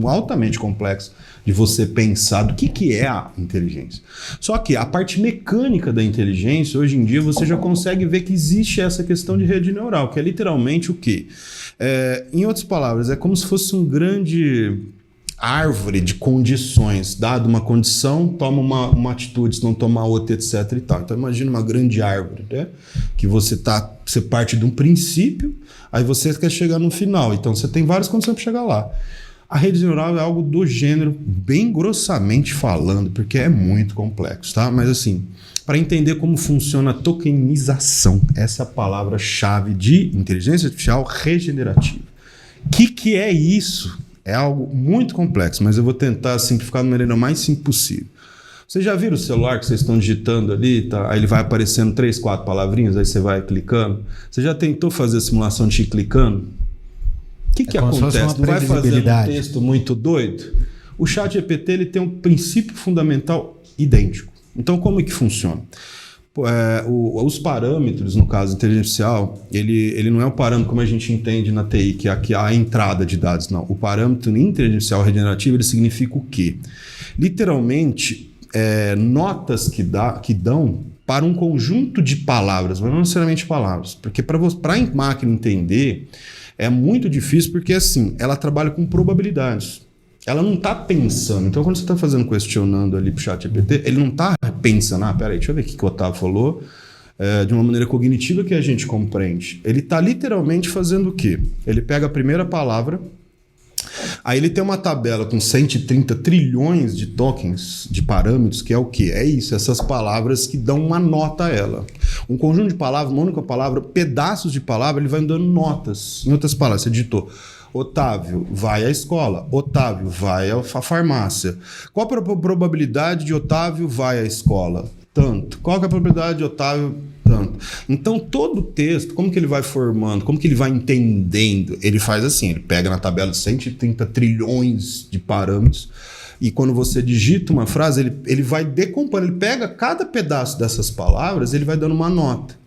S2: Altamente complexo de você pensar do que é a inteligência. Só que a parte mecânica da inteligência, hoje em dia, você já consegue ver que existe essa questão de rede neural, que é literalmente o quê? Em outras palavras, é como se fosse um grande árvore de condições. Dada uma condição, toma uma atitude, se não tomar outra, etc. e tal. Então, imagina uma grande árvore, né? Que você parte de um princípio, aí você quer chegar no final. Então, você tem várias condições para chegar lá. A rede neural é algo do gênero, bem grossamente falando, porque é muito complexo, tá? Mas assim, para entender como funciona a tokenização. Essa é a palavra-chave de inteligência artificial regenerativa. O que é isso? É algo muito complexo, mas eu vou tentar simplificar da maneira mais simples possível. Vocês já viram o celular que vocês estão digitando ali, tá? Aí ele vai aparecendo 3, 4 palavrinhas, aí você vai clicando? Você já tentou fazer a simulação de ir clicando? O que acontece? Não vai fazer um texto muito doido? O ChatGPT ele tem um princípio fundamental idêntico. Então, como é que funciona? Os parâmetros, no caso inteligência artificial, ele não é o parâmetro como a gente entende na TI, que é a entrada de dados, não. O parâmetro inteligência artificial regenerativa ele significa o quê? Literalmente, notas que dão para um conjunto de palavras, mas não necessariamente palavras. Porque para a máquina entender, é muito difícil, porque assim, ela trabalha com probabilidades. Ela não está pensando. Então, quando você está questionando ali para o ChatGPT, ele não está pensando, peraí, deixa eu ver o que o Otávio falou, de uma maneira cognitiva que a gente compreende. Ele está literalmente fazendo o quê? Ele pega a primeira palavra, aí ele tem uma tabela com 130 trilhões de tokens, de parâmetros, que é o quê? É isso, essas palavras que dão uma nota a ela. Um conjunto de palavras, uma única palavra, pedaços de palavra, ele vai dando notas. Em outras palavras, você digitou Otávio vai à escola, Otávio vai à farmácia. Qual a probabilidade de Otávio vai à escola? Tanto. Qual é a probabilidade de Otávio? Tanto. Então, todo o texto, como que ele vai formando, como que ele vai entendendo? Ele faz assim, ele pega na tabela de 130 trilhões de parâmetros e quando você digita uma frase, ele vai decompondo, ele pega cada pedaço dessas palavras, ele vai dando uma nota.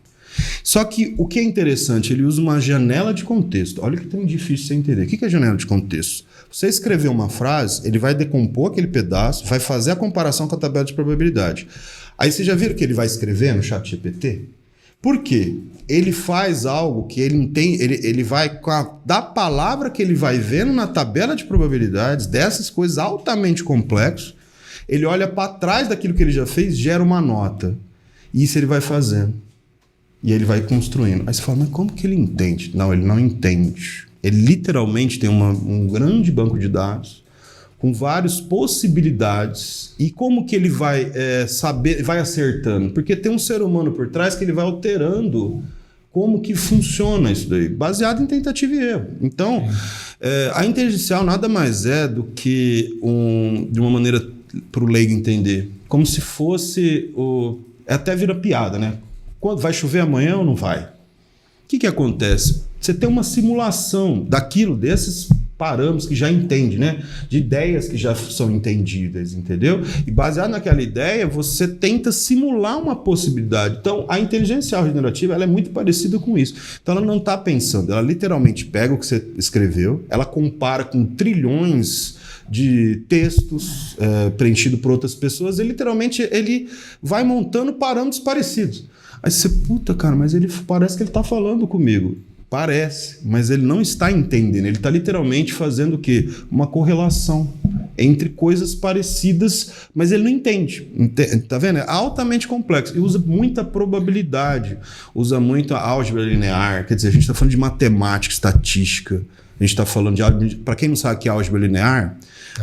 S2: Só que o que é interessante, ele usa uma janela de contexto. Olha que tão difícil você entender. O que é janela de contexto? Você escrever uma frase, ele vai decompor aquele pedaço, vai fazer a comparação com a tabela de probabilidade. Aí você já viram que ele vai escrever no ChatGPT? Por quê? Ele faz algo que ele entende, ele vai, da palavra que ele vai vendo na tabela de probabilidades, dessas coisas altamente complexas, ele olha para trás daquilo que ele já fez, gera uma nota. E isso ele vai fazendo. E ele vai construindo. Aí você fala, mas como que ele entende? Não, ele não entende. Ele literalmente tem um grande banco de dados com várias possibilidades. E como que ele vai saber, vai acertando? Porque tem um ser humano por trás que ele vai alterando como que funciona isso daí, baseado em tentativa e erro. Então, a inteligência artificial nada mais é do que, de uma maneira para o leigo entender, como se fosse até vira piada, né? Quando vai chover amanhã ou não vai? O que acontece? Você tem uma simulação desses parâmetros que já entende, né? De ideias que já são entendidas, entendeu? E baseado naquela ideia, você tenta simular uma possibilidade. Então, a inteligência regenerativa ela é muito parecida com isso. Então, ela não está pensando, ela literalmente pega o que você escreveu, ela compara com trilhões de textos preenchidos por outras pessoas, e literalmente ele vai montando parâmetros parecidos. Aí você, cara, mas ele parece que ele está falando comigo. Parece, mas ele não está entendendo. Ele está literalmente fazendo o quê? Uma correlação entre coisas parecidas, mas ele não entende. Tá vendo? É altamente complexo. E usa muita probabilidade, usa muito a álgebra linear. Quer dizer, a gente está falando de matemática, estatística. A gente está falando de... Para quem não sabe o que é álgebra linear,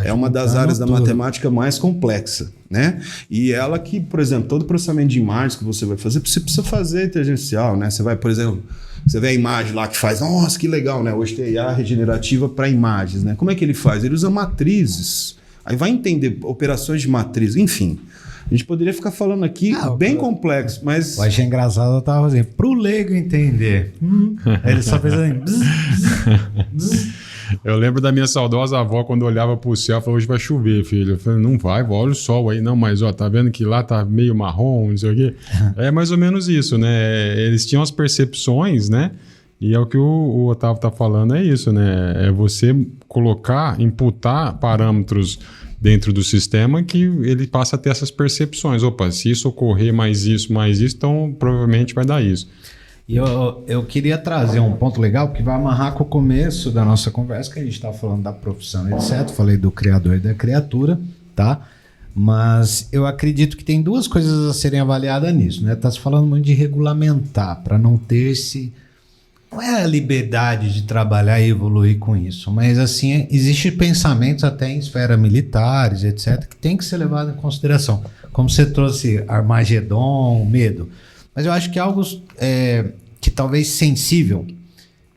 S2: é uma das áreas da matemática mais complexa, né? E ela que, por exemplo, todo processamento de imagens que você vai fazer, você precisa fazer inteligencial, né? Você vai, por exemplo, você vê a imagem lá que faz, nossa, que legal, né? Hoje tem IA regenerativa para imagens, né? Como é que ele faz? Ele usa matrizes. Aí vai entender operações de matriz, enfim. A gente poderia ficar falando aqui bem complexo, mas...
S1: Eu achei engraçado, eu tava assim, pro leigo entender. Ele só fez assim...
S3: Eu lembro da minha saudosa avó, quando olhava pro céu, falou, hoje vai chover, filho. Eu falei, não vai, olha o sol aí. Não, mas tá vendo que lá tá meio marrom, não sei o quê. É mais ou menos isso, né? Eles tinham as percepções, né? E é o que o Otávio tá falando, é isso, né? É você imputar parâmetros dentro do sistema que ele passa a ter essas percepções. Opa, se isso ocorrer mais isso, então provavelmente vai dar isso.
S1: E eu queria trazer um ponto legal que vai amarrar com o começo da nossa conversa, que a gente estava falando da profissão, etc. Falei do criador e da criatura, tá? Mas eu acredito que tem duas coisas a serem avaliadas nisso, né? Tá se falando muito de regulamentar, para não ter não é a liberdade de trabalhar e evoluir com isso, mas assim, existem pensamentos até em esfera militares, etc., que tem que ser levado em consideração. Como você trouxe Armagedon, medo. Mas eu acho que algo que talvez sensível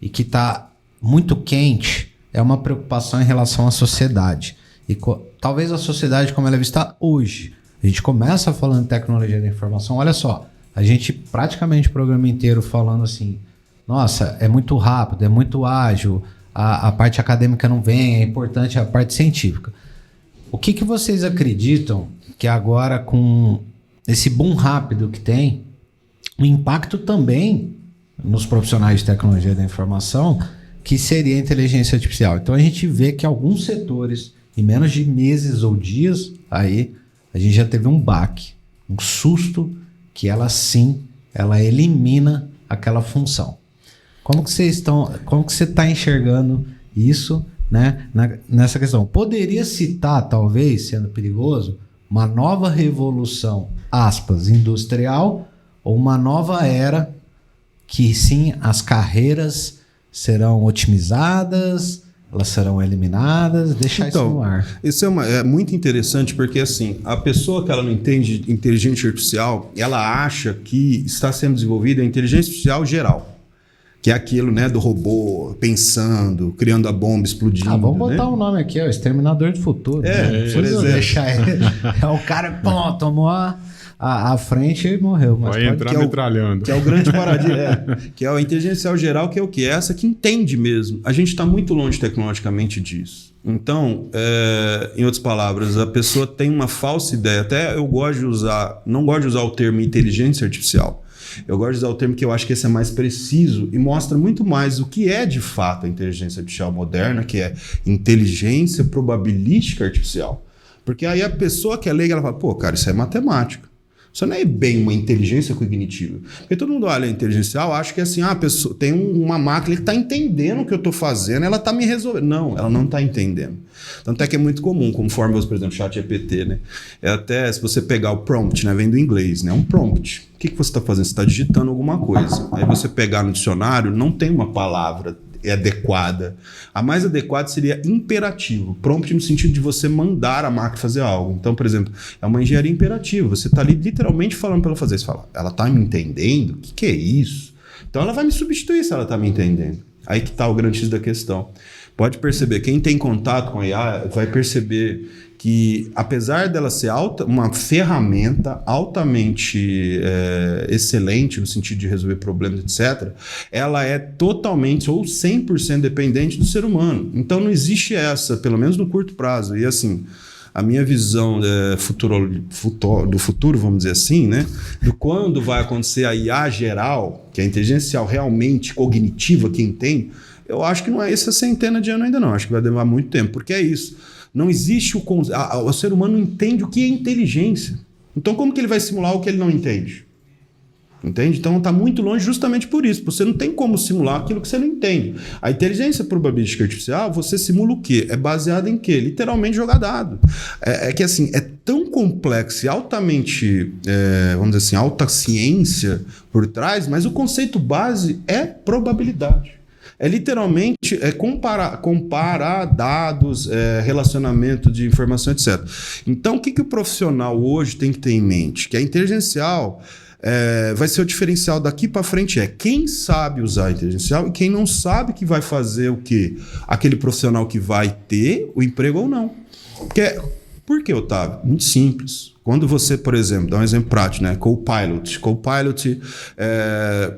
S1: e que está muito quente é uma preocupação em relação à sociedade. E talvez a sociedade como ela é vista hoje. A gente começa falando de tecnologia da informação, olha só, a gente praticamente o programa inteiro falando assim, nossa, é muito rápido, é muito ágil, a parte acadêmica não vem, é importante a parte científica. O que vocês acreditam que agora com esse boom rápido que tem, o impacto também nos profissionais de tecnologia da informação, que seria a inteligência artificial? Então a gente vê que alguns setores, em menos de meses ou dias, aí a gente já teve um baque, um susto, que ela elimina aquela função. Como que você está enxergando isso, né, nessa questão? Poderia citar, talvez, sendo perigoso, uma nova revolução, aspas, industrial, ou uma nova era que sim, as carreiras serão otimizadas, elas serão eliminadas, deixar isso no ar.
S2: Isso é muito interessante porque assim, a pessoa que ela não entende inteligência artificial, ela acha que está sendo desenvolvida a inteligência artificial geral. Que é aquilo, né, do robô pensando, criando a bomba, explodindo.
S1: Vamos botar um nome aqui, o Exterminador do Futuro.
S2: Por exemplo.
S1: Deixar ele. O cara, tomou a frente e morreu. Mas
S3: vai entrar metralhando.
S2: Que é o grande paradigma. Que é a inteligência artificial geral, que é o quê? É essa que entende mesmo. A gente está muito longe tecnologicamente disso. Então, em outras palavras, a pessoa tem uma falsa ideia. Até eu não gosto de usar o termo inteligência artificial. Eu gosto de usar o termo que eu acho que esse é mais preciso e mostra muito mais o que é de fato a inteligência artificial moderna, que é inteligência probabilística artificial. Porque aí a pessoa que é leiga, ela fala, pô, cara, isso é matemática. Isso não é bem uma inteligência cognitiva. Porque todo mundo olha a inteligência artificial, acha que é assim, a pessoa tem uma máquina que está entendendo o que eu estou fazendo, ela está me resolvendo. Não, ela não está entendendo. Tanto é que é muito comum, conforme, por exemplo, o ChatGPT, né? Até se você pegar o prompt, né? Vem do inglês, né? Um prompt. O que você está fazendo? Você está digitando alguma coisa. Aí você pegar no dicionário, não tem uma palavra adequada. A mais adequada seria imperativo. Prompt no sentido de você mandar a máquina fazer algo. Então, por exemplo, é uma engenharia imperativa. Você está ali literalmente falando para ela fazer. Você fala, ela está me entendendo? O que é isso? Então ela vai me substituir se ela está me entendendo. Aí que está o grande X da questão. Pode perceber, quem tem contato com a IA vai perceber que, apesar dela ser uma ferramenta altamente excelente no sentido de resolver problemas, etc., ela é totalmente ou 100% dependente do ser humano. Então não existe essa, pelo menos no curto prazo. E assim, a minha visão do futuro, vamos dizer assim, né, do quando vai acontecer a IA geral, que é a inteligência artificial realmente cognitiva, quem tem, eu acho que não é essa centena de anos ainda não, acho que vai demorar muito tempo, porque é isso. Não existe o ser humano não entende o que é inteligência. Então como que ele vai simular o que ele não entende? Entende? Então está muito longe justamente por isso. Você não tem como simular aquilo que você não entende. A inteligência probabilística artificial, você simula o quê? É baseada em quê? Literalmente jogar dado. É que assim, é tão complexo e altamente, vamos dizer assim, alta ciência por trás, mas o conceito base é probabilidade. É literalmente comparar dados, relacionamento de informação, etc. Então, o que o profissional hoje tem que ter em mente? Que a inteligência artificial vai ser o diferencial daqui para frente quem sabe usar a inteligência artificial e quem não sabe que vai fazer o quê? Aquele profissional que vai ter o emprego ou não. Por que, Otávio? Muito simples. Quando você, por exemplo, dá um exemplo prático, né? Copilot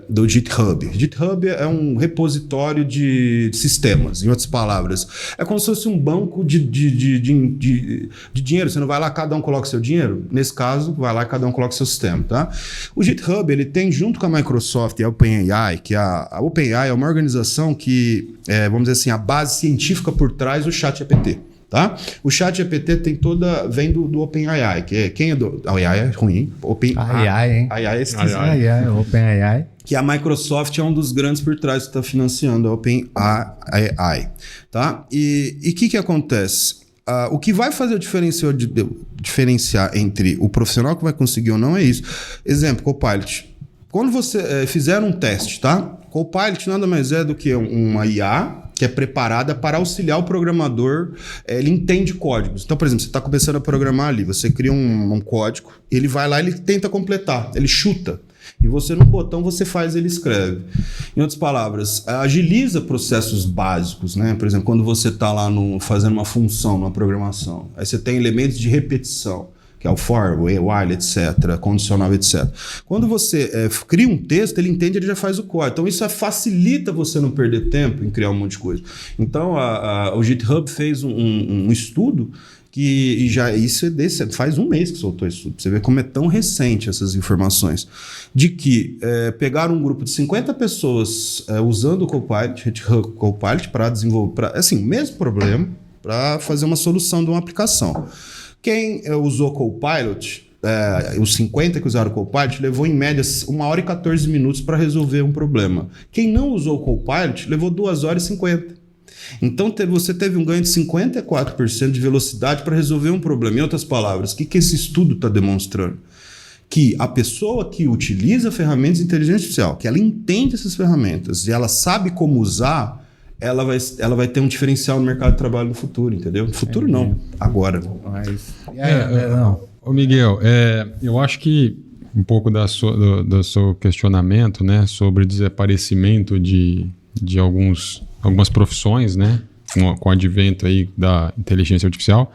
S2: do GitHub. GitHub é um repositório de sistemas, em outras palavras. É como se fosse um banco de dinheiro. Você não vai lá, cada um coloca seu dinheiro? Nesse caso, vai lá e cada um coloca seu sistema, tá? O GitHub, ele tem, junto com a Microsoft e a OpenAI, que a OpenAI é uma organização que, vamos dizer assim, a base científica por trás do ChatGPT. Tá? O ChatGPT vem do OpenAI, quem é do AI é ruim,
S1: AI, hein?
S2: AI é esquisito.
S1: OpenAI.
S2: Que a Microsoft é um dos grandes por trás que está financiando a OpenAI, tá? E o que acontece? O que vai fazer o diferenciar entre o profissional que vai conseguir ou não é isso. Exemplo, Copilot. quando você fizer um teste, tá? Copilot nada mais é do que uma IA que é preparada para auxiliar o programador. Ele entende códigos. Então, por exemplo, você está começando a programar ali, você cria um código, ele vai lá, ele tenta completar, ele chuta. E você no botão você faz, ele escreve. Em outras palavras, agiliza processos básicos, né? Por exemplo, quando você está lá fazendo uma função, uma programação, aí você tem elementos de repetição, que é o for, while, etc., condicional, etc. Quando você cria um texto, ele entende, ele já faz o código. Então isso facilita você não perder tempo em criar um monte de coisa. Então o GitHub fez um estudo que faz um mês que soltou isso. Você vê como é tão recente essas informações. De que pegaram um grupo de 50 pessoas usando o Copilot para desenvolver, assim, o mesmo problema, para fazer uma solução de uma aplicação. Quem usou Copilot, os 50 que usaram Copilot, levou em média 1 hora e 14 minutos para resolver um problema. Quem não usou Copilot, levou 2 horas e 50. Então você teve um ganho de 54% de velocidade para resolver um problema. Em outras palavras, o que esse estudo está demonstrando? Que a pessoa que utiliza ferramentas de inteligência artificial, que ela entende essas ferramentas e ela sabe como usar, ela vai ter um diferencial no mercado de trabalho no futuro, entendeu? No futuro não, agora.
S3: Ô Miguel, eu acho que um pouco do seu questionamento, né, sobre o desaparecimento de algumas profissões, né, com o advento aí da inteligência artificial,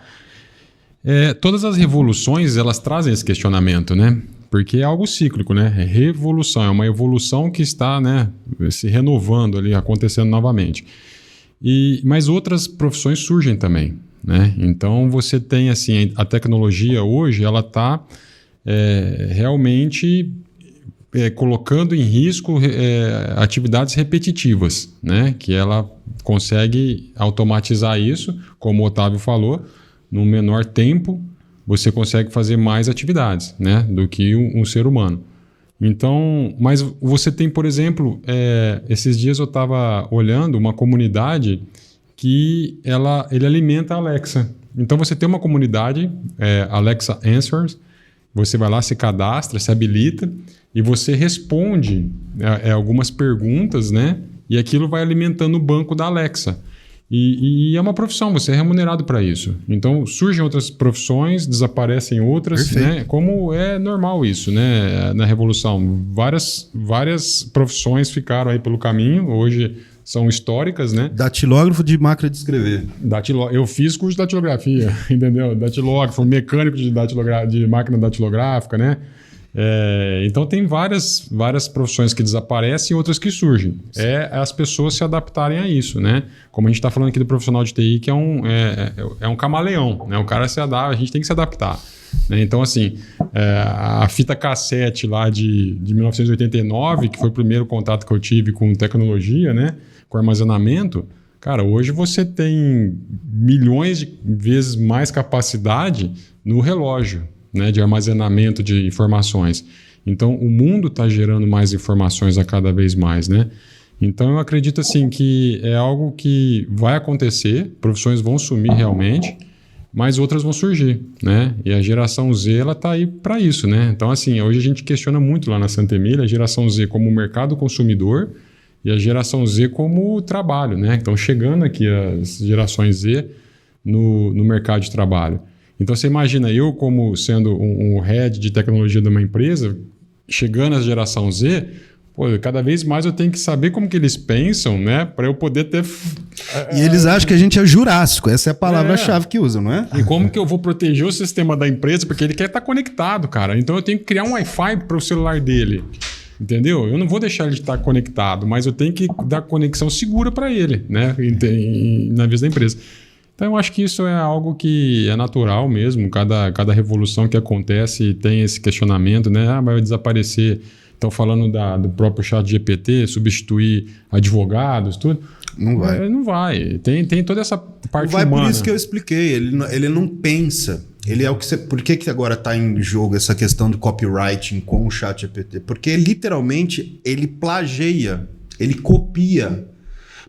S3: todas as revoluções elas trazem esse questionamento, né? Porque é algo cíclico, né? É revolução, é uma evolução que está, né, se renovando ali, acontecendo novamente. Mas outras profissões surgem também, né? Então você tem assim, a tecnologia hoje ela está realmente colocando em risco atividades repetitivas, né? Que ela consegue automatizar isso, como o Otávio falou, no menor tempo você consegue fazer mais atividades, né, do que um ser humano. Então, mas você tem, por exemplo, esses dias eu estava olhando uma comunidade que ele alimenta a Alexa. Então você tem uma comunidade, Alexa Answers, você vai lá, se cadastra, se habilita e você responde algumas perguntas, né, e aquilo vai alimentando o banco da Alexa. E é uma profissão, você é remunerado para isso. Então, surgem outras profissões, desaparecem outras, né? Como é normal isso, né? Na Revolução. Várias profissões ficaram aí pelo caminho, hoje são históricas, né?
S2: Datilógrafo de máquina de escrever.
S3: Eu fiz curso de datilografia, entendeu? Datilógrafo, mecânico de máquina datilográfica, né? Então tem várias profissões que desaparecem e outras que surgem. As pessoas se adaptarem a isso, né? Como a gente está falando aqui do profissional de TI, que é um camaleão, né? O cara se adapta, a gente tem que se adaptar, né? Então, assim, a fita cassete lá de 1989, que foi o primeiro contato que eu tive com tecnologia, né? Com armazenamento, cara, hoje você tem milhões de vezes mais capacidade no relógio, né, de armazenamento de informações. Então, o mundo está gerando mais informações a cada vez mais, né? Então, eu acredito assim que é algo que vai acontecer, profissões vão sumir realmente, mas outras vão surgir, né? E a geração Z, ela está aí para isso, né? Então, assim, hoje a gente questiona muito lá na Santa Emília a geração Z como mercado consumidor e a geração Z como trabalho, né? Estão chegando aqui as gerações Z no mercado de trabalho. Então, você imagina eu como sendo um head de tecnologia de uma empresa, chegando à geração Z, cada vez mais eu tenho que saber como que eles pensam, né? Para eu poder ter...
S2: E eles acham que a gente é jurássico, essa é a palavra-chave que usam, não é?
S3: E como que eu vou proteger o sistema da empresa? Porque ele quer estar conectado, cara. Então, eu tenho que criar um Wi-Fi para o celular dele, entendeu? Eu não vou deixar ele estar conectado, mas eu tenho que dar conexão segura para ele, né? Na vez da empresa. Então, eu acho que isso é algo que é natural mesmo. Cada revolução que acontece tem esse questionamento, né? Vai desaparecer. Estão falando do próprio chat GPT, substituir advogados, tudo.
S2: Não vai.
S3: Não vai. Tem toda essa parte
S2: humana.
S3: Não vai,
S2: por isso que eu expliquei. Ele não pensa. Ele é o que você... Por que agora está em jogo essa questão do copywriting com o chat GPT? Porque, literalmente, ele plageia, ele copia.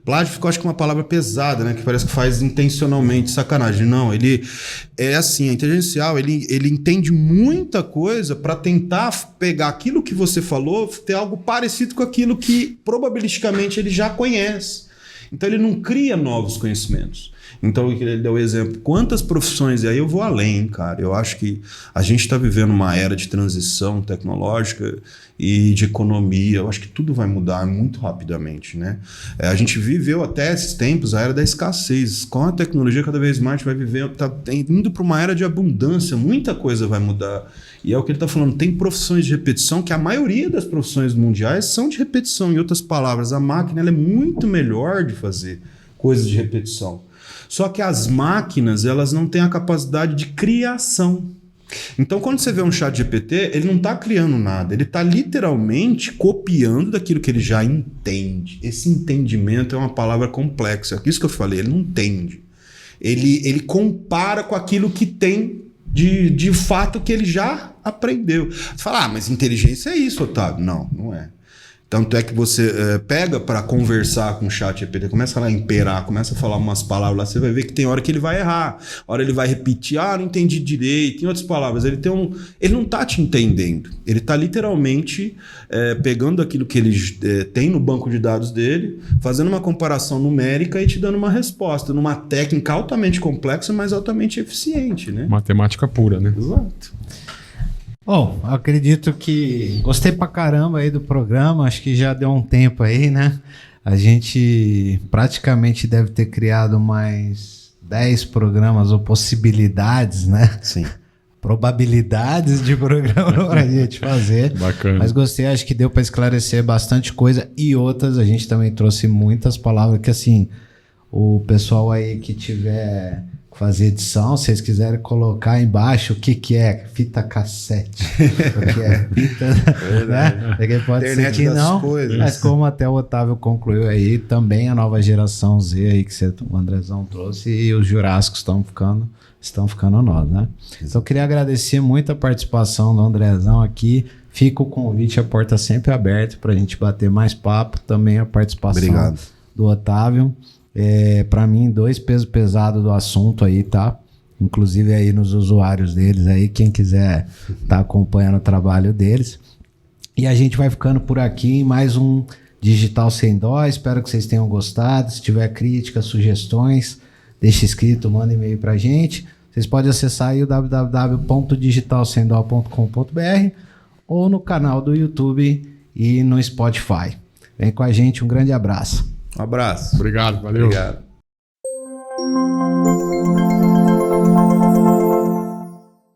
S2: Plágio ficou, acho que uma palavra pesada, né? Que parece que faz intencionalmente sacanagem. Não, ele é assim, a inteligência artificial, ele entende muita coisa para tentar pegar aquilo que você falou, ter algo parecido com aquilo que probabilisticamente ele já conhece. Então ele não cria novos conhecimentos. Então ele deu o exemplo, quantas profissões, e aí eu vou além, cara, eu acho que a gente está vivendo uma era de transição tecnológica e de economia, eu acho que tudo vai mudar muito rapidamente, né? A gente viveu até esses tempos a era da escassez, com a tecnologia cada vez mais a gente vai viver, tá indo para uma era de abundância, muita coisa vai mudar. E é o que ele está falando, tem profissões de repetição, que a maioria das profissões mundiais são de repetição. Em outras palavras, a máquina ela é muito melhor de fazer coisas de repetição. Só que as máquinas, elas não têm a capacidade de criação. Então, quando você vê um chat GPT, ele não está criando nada, ele está literalmente copiando daquilo que ele já entende. Esse entendimento é uma palavra complexa, é isso que eu falei, ele não entende. Ele compara com aquilo que tem de fato que ele já aprendeu. Você fala, mas inteligência é isso, Otávio. Não, não é. Tanto é que você pega para conversar com o chat GPT, começa a imperar, começa a falar umas palavras lá, você vai ver que tem hora que ele vai errar, hora ele vai repetir, não entendi direito, em outras palavras, ele não está te entendendo, ele está literalmente pegando aquilo que ele tem no banco de dados dele, fazendo uma comparação numérica e te dando uma resposta, numa técnica altamente complexa, mas altamente eficiente, né?
S3: Matemática pura, né?
S2: Exato.
S1: Bom, acredito que gostei pra caramba aí do programa, acho que já deu um tempo aí, né? A gente praticamente deve ter criado mais 10 programas ou possibilidades, né?
S2: Sim.
S1: Probabilidades de programa pra gente fazer.
S3: Bacana.
S1: Mas gostei, acho que deu para esclarecer bastante coisa e outras, a gente também trouxe muitas palavras que assim, o pessoal aí que tiver fazer edição, se vocês quiserem colocar embaixo o que é fita cassete, o que é fita, né? Porque pode
S2: Internet
S1: ser que não,
S2: coisas.
S1: mas como até o Otávio concluiu aí, também a nova geração Z aí que o Andrezão trouxe e os Jurássicos estão ficando nós, né? Então eu queria agradecer muito a participação do Andrezão aqui, fica o convite, a porta sempre aberta para a gente bater mais papo, também a participação do Otávio. Para mim, 2 pesos pesados do assunto aí, tá? Inclusive aí nos usuários deles aí, quem quiser tá acompanhando o trabalho deles. E a gente vai ficando por aqui em mais um Digital Sem Dó. Espero que vocês tenham gostado. Se tiver críticas, sugestões, deixe escrito, manda e-mail pra gente. Vocês podem acessar aí o www.digitalsemdó.com.br ou no canal do YouTube e no Spotify. Vem com a gente, um grande abraço.
S2: Um abraço.
S3: Obrigado, valeu.
S2: Obrigado.